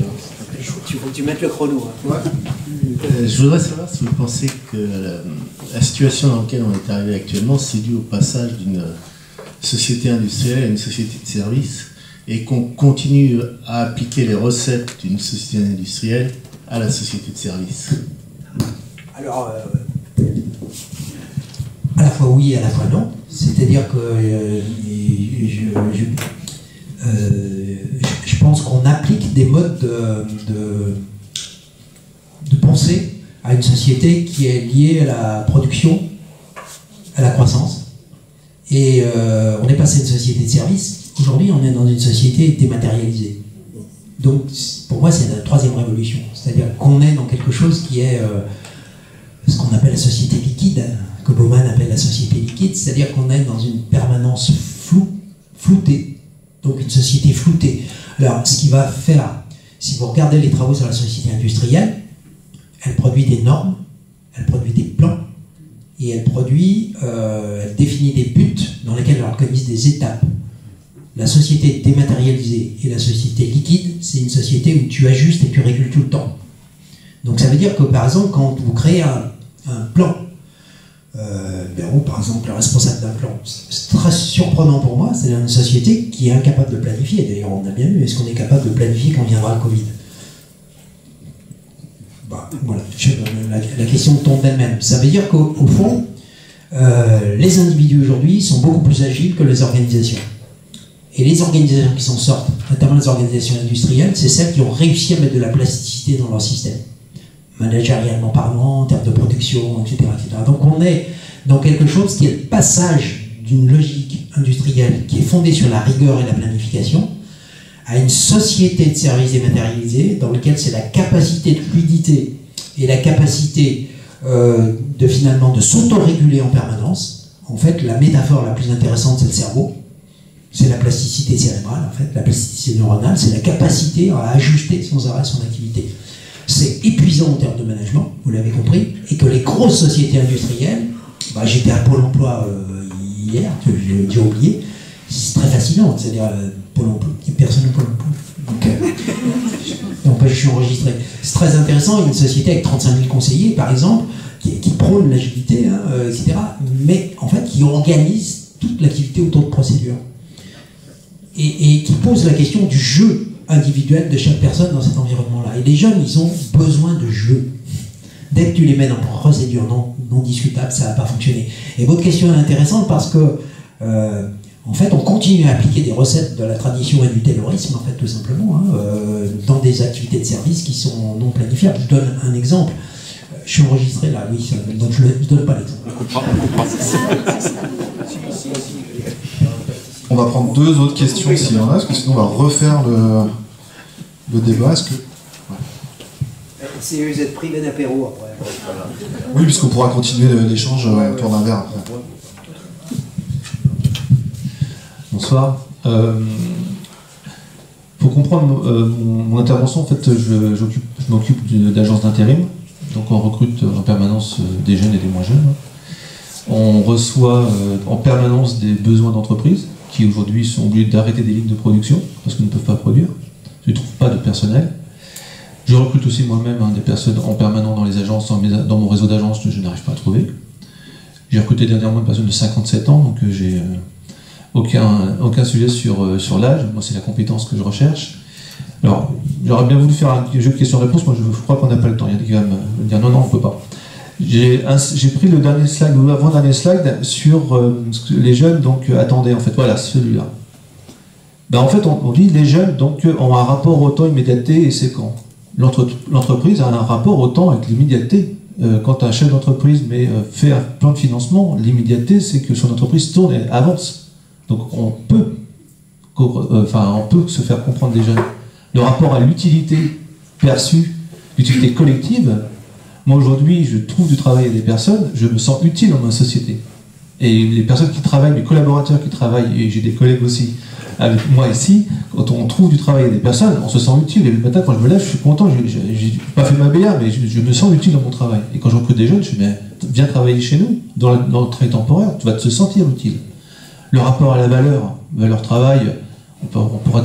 il faut que tu mettes le chrono. Hein. Ouais. Je voudrais savoir si vous pensez que la situation dans laquelle on est arrivé actuellement, c'est dû au passage d'une société industrielle à une société de services, et qu'on continue à appliquer les recettes d'une société industrielle à la société de services. Alors, à la fois oui et à la fois non. C'est-à-dire que je pense qu'on applique des modes de pensée à une société qui est liée à la production, à la croissance. Et on est passé d'une société de services. Aujourd'hui, on est dans une société dématérialisée. Donc, pour moi, c'est la troisième révolution. C'est-à-dire qu'on est dans quelque chose qui est ce qu'on appelle la société liquide, que Bauman appelle la société liquide, c'est-à-dire qu'on est dans une permanence floutée. Donc, une société floutée. Alors, ce qui va faire, si vous regardez les travaux sur la société industrielle, elle produit des normes, elle produit des plans, et elle définit des buts dans lesquels elle organise des étapes. La société dématérialisée et la société liquide, c'est une société où tu ajustes et tu régules tout le temps. Donc ça veut dire que par exemple, quand vous créez un plan, par exemple le responsable d'un plan, c'est très surprenant pour moi, c'est une société qui est incapable de planifier. D'ailleurs on a bien vu, est-ce qu'on est capable de planifier quand viendra le Covid? Voilà, la question tombe d'elle-même. Ça veut dire qu'au fond, les individus aujourd'hui sont beaucoup plus agiles que les organisations. Et les organisations qui s'en sortent, notamment les organisations industrielles, c'est celles qui ont réussi à mettre de la plasticité dans leur système, managérialement parlant, en termes de production, etc., etc. Donc on est dans quelque chose qui est le passage d'une logique industrielle qui est fondée sur la rigueur et la planification à une société de services dématérialisée dans laquelle c'est la capacité de fluidité et la capacité de s'autoréguler en permanence. En fait, la métaphore la plus intéressante, c'est le cerveau. C'est la plasticité cérébrale, en fait, la plasticité neuronale, c'est la capacité à ajuster sans arrêt son activité. C'est épuisant en termes de management, vous l'avez compris, et que les grosses sociétés industrielles, j'étais à Pôle emploi hier, j'ai oublié, c'est très fascinant, c'est-à-dire Pôle emploi, il n'y a personne au Pôle emploi. Donc, je suis enregistré. C'est très intéressant, une société avec 35 000 conseillers, par exemple, qui prône l'agilité, etc., mais en fait qui organise toute l'activité autour de procédures. Et qui pose la question du jeu individuel de chaque personne dans cet environnement-là. Et les jeunes, ils ont besoin de jeu. Dès que tu les mets dans une procédure non discutable, ça ne va pas fonctionner. Et votre question est intéressante parce que, en fait, on continue à appliquer des recettes de la tradition et du taylorisme, en fait, tout simplement, dans des activités de service qui sont non planifiables. Je donne un exemple. Je suis enregistré là, oui, donc je ne donne pas l'exemple. On va prendre 2 autres questions s'il y en a, parce que sinon on va refaire le débat. Est-ce que... Si vous êtes privé d'apéro après. Oui, puisqu'on pourra continuer l'échange autour d'un verre après. Bonsoir. Pour comprendre mon intervention, en fait, je m'occupe d'agence d'intérim. Donc on recrute en permanence des jeunes et des moins jeunes. On reçoit en permanence des besoins d'entreprises qui aujourd'hui sont obligés d'arrêter des lignes de production parce qu'ils ne peuvent pas produire. Je ne trouve pas de personnel. Je recrute aussi moi-même des personnes en permanent dans les agences, dans mon réseau d'agences que je n'arrive pas à trouver. J'ai recruté dernièrement une personne de 57 ans, donc j'ai aucun sujet sur l'âge. Moi, c'est la compétence que je recherche. Alors, j'aurais bien voulu faire un jeu de questions-réponses. Moi, je crois qu'on n'a pas le temps. Il y a des gars qui me dire non, on ne peut pas. J'ai pris le dernier slide, ou l'avant-dernier slide, sur ce que les jeunes attendaient. En fait, voilà, celui-là. Ben, en fait, on dit les jeunes ont un rapport au temps, immédiateté et séquent. L'entreprise a un rapport au temps avec l'immédiateté. Quand un chef d'entreprise fait un plan de financement, l'immédiateté, c'est que son entreprise tourne et avance. Donc on peut se faire comprendre des jeunes. Le rapport à l'utilité perçue, l'utilité collective, moi aujourd'hui je trouve du travail à des personnes, je me sens utile dans ma société. Et les personnes qui travaillent, mes collaborateurs qui travaillent, et j'ai des collègues aussi avec moi ici, quand on trouve du travail à des personnes, on se sent utile. Et le matin quand je me lève, je suis content, j'ai pas fait ma BA, mais je me sens utile dans mon travail. Et quand je recrute des jeunes, je dis viens travailler chez nous, dans le travail temporaire, tu vas te sentir utile. Le rapport à la valeur travail, on pourra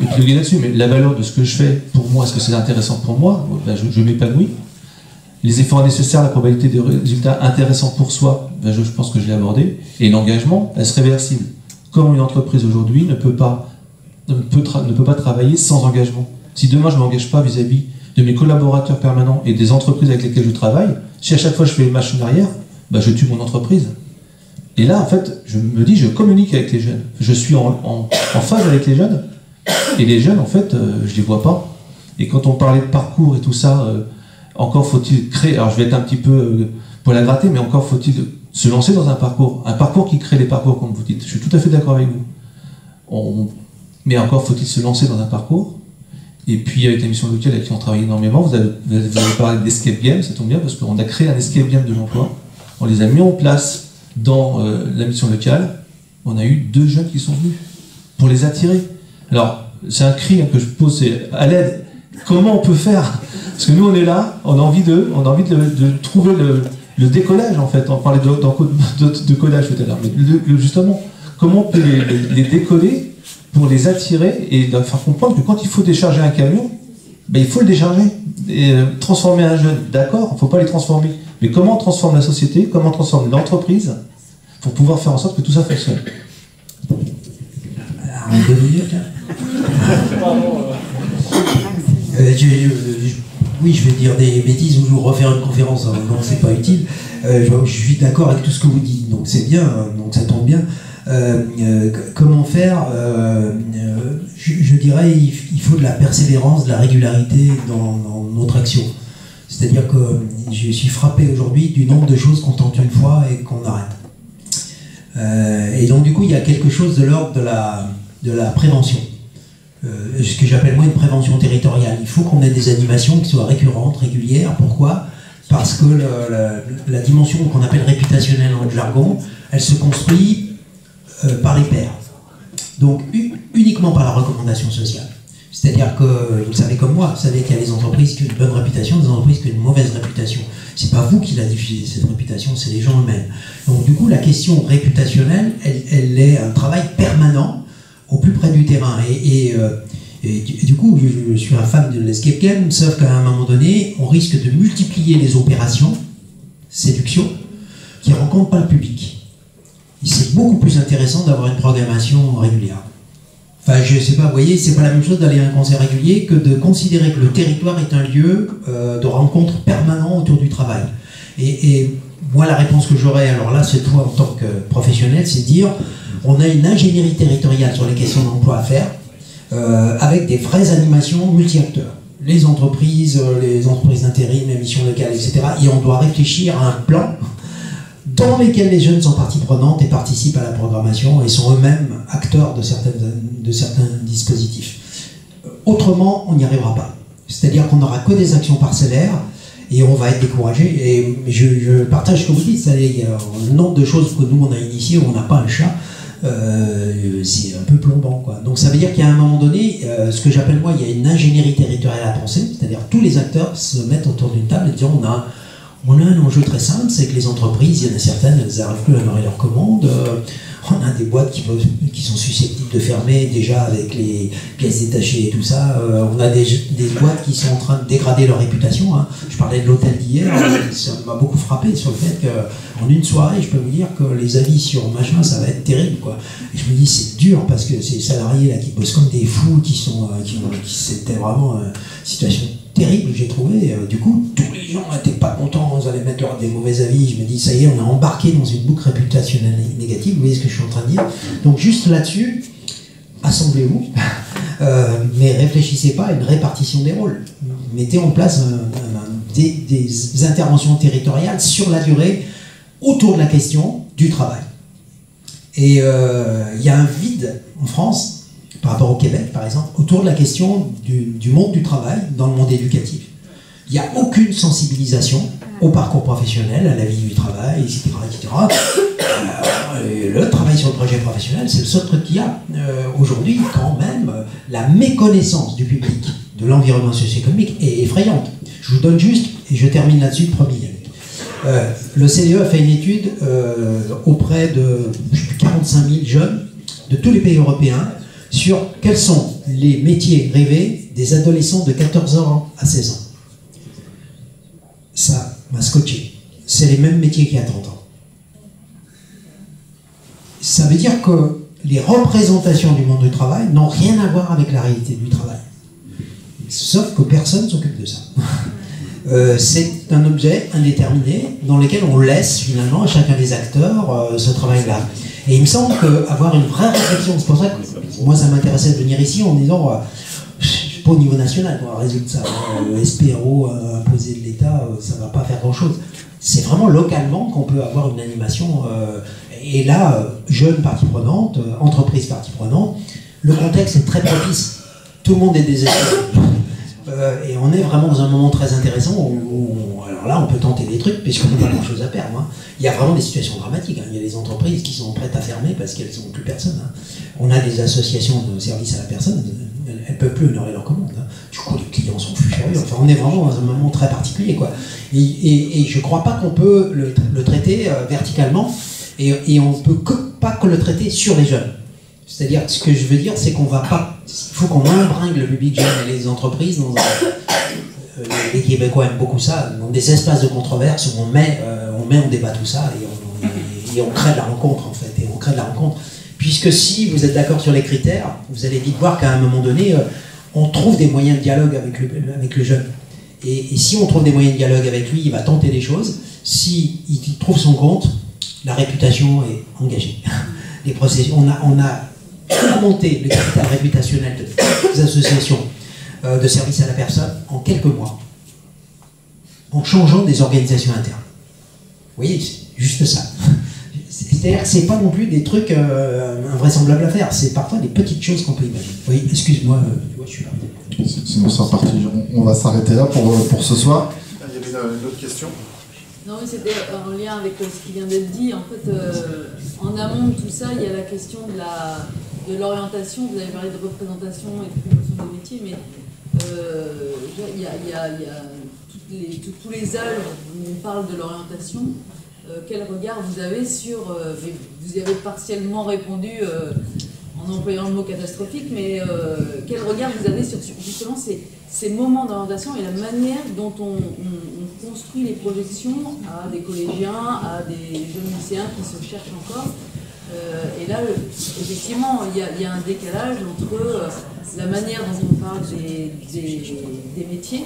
épiloguer là-dessus, mais la valeur de ce que je fais pour moi, est-ce que c'est intéressant pour moi? Je m'épanouis. Les efforts nécessaires, la probabilité de résultats intéressants pour soi, je pense que je l'ai abordé. Et l'engagement, est-ce réversible? Comment une entreprise aujourd'hui ne peut pas travailler sans engagement? Si demain je ne m'engage pas vis-à-vis de mes collaborateurs permanents et des entreprises avec lesquelles je travaille, si à chaque fois je fais les machines arrière, je tue mon entreprise. Et là, en fait, je me dis, je communique avec les jeunes. Je suis en phase avec les jeunes. Et les jeunes, en fait, je ne les vois pas. Et quand on parlait de parcours et tout ça, encore faut-il créer... Alors, je vais être un petit peu pour la gratter, mais encore faut-il se lancer dans un parcours. Un parcours qui crée les parcours, comme vous dites. Je suis tout à fait d'accord avec vous. Mais encore faut-il se lancer dans un parcours. Et puis, avec la mission locale avec qui on travaille énormément, vous avez parlé d'escape game, ça tombe bien, parce qu'on a créé un escape game de l'emploi. On les a mis en place dans la mission locale. On a eu 2 jeunes qui sont venus pour les attirer. Alors, c'est un cri que je pose, c'est à l'aide. Comment on peut faire? Parce que nous, on est là, on a envie de trouver le décollage, en fait. On parlait de codage tout à l'heure, mais justement, comment on peut les décoller pour les attirer et leur faire comprendre que quand il faut décharger un camion, il faut le décharger. Et transformer un jeune, d'accord, il ne faut pas les transformer. Mais comment on transforme la société, comment on transforme l'entreprise pour pouvoir faire en sorte que tout ça fonctionne? En 2 minutes, oui, je vais dire des bêtises ou je vais vous refaire une conférence, donc c'est pas utile. Je suis d'accord avec tout ce que vous dites, donc c'est bien, donc ça tombe bien. Comment faire je dirais il faut de la persévérance, de la régularité dans notre action. C'est-à-dire que je suis frappé aujourd'hui du nombre de choses qu'on tente une fois et qu'on arrête. Et donc du coup, il y a quelque chose de l'ordre de la prévention. Ce que j'appelle moi une prévention territoriale. Il faut qu'on ait des animations qui soient récurrentes, régulières. Pourquoi? Parce que la dimension qu'on appelle réputationnelle dans le jargon, elle se construit par les pairs. Donc uniquement par la recommandation sociale. C'est-à-dire que, vous le savez comme moi, vous savez qu'il y a des entreprises qui ont une bonne réputation, des entreprises qui ont une mauvaise réputation. C'est pas vous qui la diffusez, cette réputation, c'est les gens eux-mêmes. Donc du coup, la question réputationnelle, elle est un travail permanent au plus près du terrain. Et du coup, je suis un fan de l'escape game, sauf qu'à un moment donné, on risque de multiplier les opérations, séduction, qui ne rencontrent pas le public. C'est beaucoup plus intéressant d'avoir une programmation régulière. Enfin, je sais pas, vous voyez, c'est pas la même chose d'aller à un concert régulier que de considérer que le territoire est un lieu de rencontre permanent autour du travail. Et moi, la réponse que j'aurais, alors là, cette fois en tant que professionnel, c'est dire on a une ingénierie territoriale sur les questions d'emploi à faire, avec des vraies animations multi-acteurs. Les entreprises d'intérim, les missions locales, etc. Et on doit réfléchir à un plan dans lesquels les jeunes sont partie prenante et participent à la programmation et sont eux-mêmes acteurs de certains dispositifs. Autrement, on n'y arrivera pas. C'est-à-dire qu'on n'aura que des actions parcellaires et on va être découragé. Et je partage ce que vous dites, il y a un nombre de choses que nous on a initiées où on n'a pas un chat, c'est un peu plombant, quoi. Donc ça veut dire qu'à un moment donné, ce que j'appelle moi, il y a une ingénierie territoriale à penser, c'est-à-dire tous les acteurs se mettent autour d'une table et disent On a un enjeu très simple, c'est que les entreprises, il y en a certaines, elles n'arrivent plus à honorer leurs commandes. On a des boîtes qui sont susceptibles de fermer déjà avec les pièces détachées et tout ça. On a des boîtes qui sont en train de dégrader leur réputation. Hein. Je parlais de l'hôtel d'hier, ça m'a beaucoup frappé sur le fait qu'en une soirée, je peux vous dire que les avis sur machin, ça va être terrible, quoi. Et je me dis, c'est dur parce que ces salariés là qui bossent comme des fous, c'était vraiment une situation terrible, j'ai trouvé. Du coup, tous les gens n'étaient pas contents, ils allaient mettre des mauvais avis. Je me dis, ça y est, on a embarqué dans une boucle réputationnelle négative. Vous voyez ce que je suis en train de dire? Donc, juste là-dessus, assemblez-vous, mais réfléchissez pas à une répartition des rôles. Mettez en place des interventions territoriales sur la durée autour de la question du travail. Et il y a un vide en France, par rapport au Québec, par exemple, autour de la question du monde du travail dans le monde éducatif. Il n'y a aucune sensibilisation au parcours professionnel, à la vie du travail, etc. etc. Le travail sur le projet professionnel, c'est le seul truc qu'il y a. Aujourd'hui, quand même, la méconnaissance du public de l'environnement socio-économique est effrayante. Je vous donne juste, et je termine là-dessus, promis. Le CDE a fait une étude auprès de 45 000 jeunes de tous les pays européens sur quels sont les métiers rêvés des adolescents de 14 ans à 16 ans. Ça m'a scotché. C'est les mêmes métiers qu'il y a 30 ans. Ça veut dire que les représentations du monde du travail n'ont rien à voir avec la réalité du travail. Sauf que personne ne s'occupe de ça. C'est un objet indéterminé dans lequel on laisse finalement à chacun des acteurs ce travail-là. Et il me semble qu'avoir une vraie réflexion, c'est pour ça que moi ça m'intéressait de venir ici en me disant, je suis pas au niveau national pour résoudre ça, le SPRO imposé de l'État, ça ne va pas faire grand-chose. C'est vraiment localement qu'on peut avoir une animation, et là, jeunes partie prenante, entreprises partie prenante, le contexte est très propice, tout le monde est désespéré. Et on est vraiment dans un moment très intéressant où alors là, on peut tenter des trucs puisqu'on n'a pas grand-chose à perdre. Hein. Il y a vraiment des situations dramatiques. Hein. Il y a des entreprises qui sont prêtes à fermer parce qu'elles n'ont plus personne. Hein. On a des associations de services à la personne, elles ne peuvent plus honorer leurs commandes. Hein. Du coup, les clients sont plus furieux. Enfin, on est vraiment dans un moment très particulier, quoi. Et je ne crois pas qu'on peut le traiter verticalement et on ne peut pas que le traiter sur les jeunes. C'est-à-dire, ce que je veux dire, c'est qu'on va pas... Il faut qu'on embringue le public jeune et les entreprises dans les Québécois aiment beaucoup ça, dans des espaces de controverse où on met en débat tout ça et on crée de la rencontre, en fait. Et on crée de la rencontre. Puisque si vous êtes d'accord sur les critères, vous allez vite voir qu'à un moment donné, on trouve des moyens de dialogue avec le jeune. Et si on trouve des moyens de dialogue avec lui, il va tenter des choses. Si il trouve son compte, la réputation est engagée. Les processus, on a augmenté le capital réputationnel des associations de services à la personne en quelques mois, en changeant des organisations internes. Vous voyez, c'est juste ça. C'est-à-dire que c'est pas non plus des trucs invraisemblables à faire, c'est parfois des petites choses qu'on peut imaginer. Oui, excuse-moi, je suis là. Sinon c'est reparti. On va s'arrêter là pour ce soir. Il y avait une autre question. Non, mais c'était en lien avec ce qui vient d'être dit. En fait, en amont de tout ça, il y a la question de l'orientation. Vous avez parlé de représentation et de promotion des métiers, mais il y a tous les âges où on parle de l'orientation. Quel regard vous avez sur... vous y avez partiellement répondu en employant le mot catastrophique, mais quel regard vous avez sur justement ces moments d'orientation et la manière dont on construit les projections à des collégiens, à des jeunes lycéens qui se cherchent encore. Et là, effectivement, il y a un décalage entre la manière dont on parle des métiers,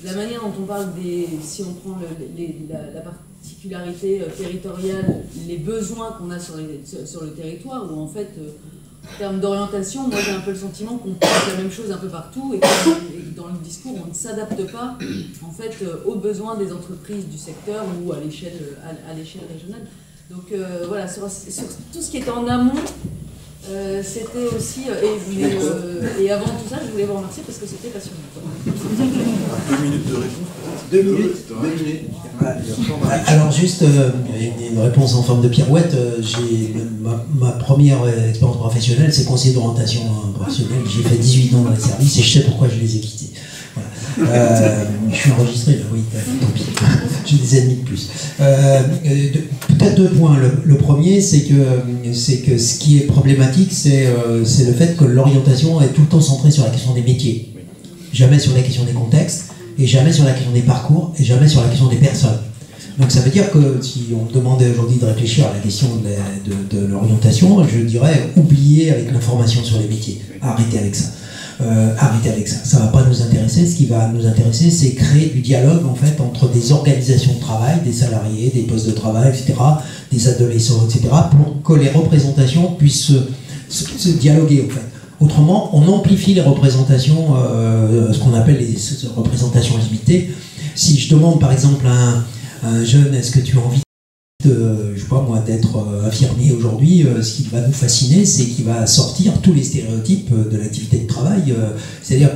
la manière dont on parle si on prend la particularité territoriale, les besoins qu'on a sur le territoire, où en fait, en termes d'orientation, moi j'ai un peu le sentiment qu'on pense la même chose un peu partout et que dans le discours, on ne s'adapte pas en fait aux besoins des entreprises du secteur ou à l'échelle régionale. Donc voilà, sur tout ce qui est en amont, c'était aussi... et avant tout ça, je voulais vous remercier parce que c'était passionnant. 2 minutes de réponse. 2 minutes. 2 minutes. Alors juste une réponse en forme de pirouette. Ma première expérience professionnelle, c'est conseiller d'orientation professionnelle. J'ai fait 18 ans dans les services et je sais pourquoi je les ai quittés. Voilà. Je suis enregistré là, oui, tant pis. J'ai des ennemis de plus. Peut-être 2 points. Le premier, c'est que ce qui est problématique, c'est le fait que l'orientation est tout le temps centrée sur la question des métiers. Jamais sur la question des contextes, et jamais sur la question des parcours, et jamais sur la question des personnes. Donc ça veut dire que si on me demandait aujourd'hui de réfléchir à la question de l'orientation, je dirais oublier avec l'information sur les métiers. Arrêtez avec ça. Arrêtez avec ça. Ça ne va pas nous intéresser. Ce qui va nous intéresser, c'est créer du dialogue en fait entre des organisations de travail, des salariés, des postes de travail, etc., des adolescents, etc., pour que les représentations puissent se dialoguer en fait. Autrement, on amplifie les représentations, ce qu'on appelle les représentations limitées. Si je demande par exemple à un jeune, est-ce que tu as envie je sais pas moi, d'être infirmier aujourd'hui, ce qui va nous fasciner, c'est qu'il va sortir tous les stéréotypes de l'activité de travail. C'est-à-dire,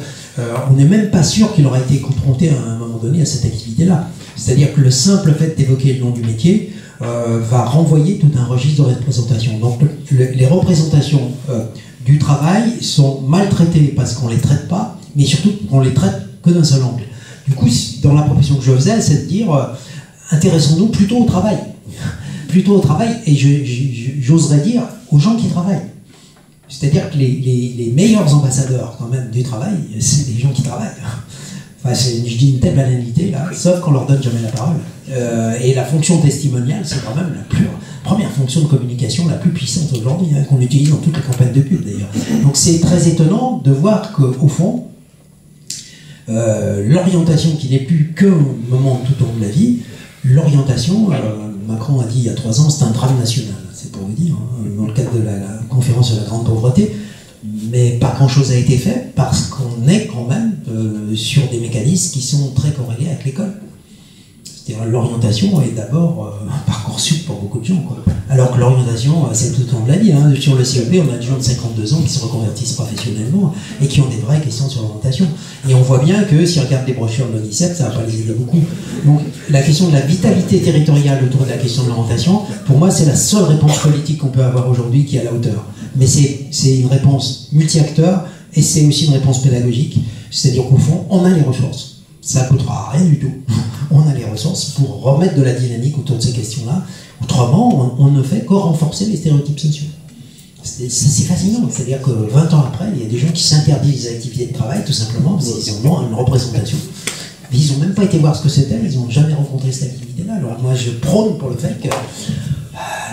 on n'est même pas sûr qu'il aura été confronté à un moment donné à cette activité-là. C'est-à-dire que le simple fait d'évoquer le nom du métier va renvoyer tout un registre de représentation. Donc les représentations du travail sont maltraitées parce qu'on ne les traite pas, mais surtout qu'on les traite que d'un seul angle. Du coup, dans la proposition que je faisais, c'est de dire intéressons-nous plutôt au travail. Plutôt au travail, et j'oserais dire aux gens qui travaillent. C'est-à-dire que les meilleurs ambassadeurs quand même du travail, c'est les gens qui travaillent. Enfin, je dis une telle banalité là, sauf qu'on leur donne jamais la parole. Et la fonction testimoniale, c'est quand même la première fonction de communication la plus puissante aujourd'hui, hein, qu'on utilise dans toutes les campagnes de pub d'ailleurs. Donc c'est très étonnant de voir qu'au fond, l'orientation qui n'est plus qu'un moment tout au long de la vie, l'orientation, Macron a dit il y a 3 ans, c'est un drame national, c'est pour vous dire, hein, dans le cadre de la conférence sur la grande pauvreté, mais pas grand-chose a été fait parce qu'on est quand même sur des mécanismes qui sont très corrélés avec l'école. C'est-à-dire l'orientation est d'abord un Parcoursup pour beaucoup de gens, quoi. Alors que l'orientation, c'est tout au long de la vie. Hein. Sur le CEP, on a des gens de 52 ans qui se reconvertissent professionnellement et qui ont des vraies questions sur l'orientation. Et on voit bien que si on regarde les brochures de l'ONICEP, ça ne va pas les aider beaucoup. Donc la question de la vitalité territoriale autour de la question de l'orientation, pour moi, c'est la seule réponse politique qu'on peut avoir aujourd'hui qui est à la hauteur. Mais c'est une réponse multi-acteurs et c'est aussi une réponse pédagogique. C'est-à-dire qu'au fond, on a les ressources. Ça ne coûtera rien du tout. On a les ressources pour remettre de la dynamique autour de ces questions-là. Autrement, on ne fait que renforcer les stéréotypes sociaux. C'est fascinant. C'est-à-dire que 20 ans après, il y a des gens qui s'interdisent les activités de travail, tout simplement, parce qu'ils ont une représentation. Ils n'ont même pas été voir ce que c'était, ils n'ont jamais rencontré cette activité-là. Alors moi, je prône pour le fait que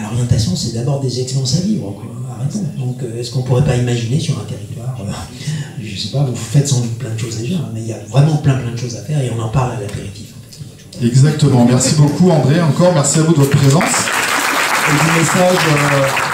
l'orientation, c'est d'abord des expériences à vivre. Arrêtons. Donc, est-ce qu'on ne pourrait pas imaginer sur un territoire, je ne sais pas, vous faites sans doute plein de choses déjà, mais il y a vraiment plein de choses à faire et on en parle à l'apéritif. Exactement. Merci beaucoup, André. Encore, merci à vous de votre présence et du message.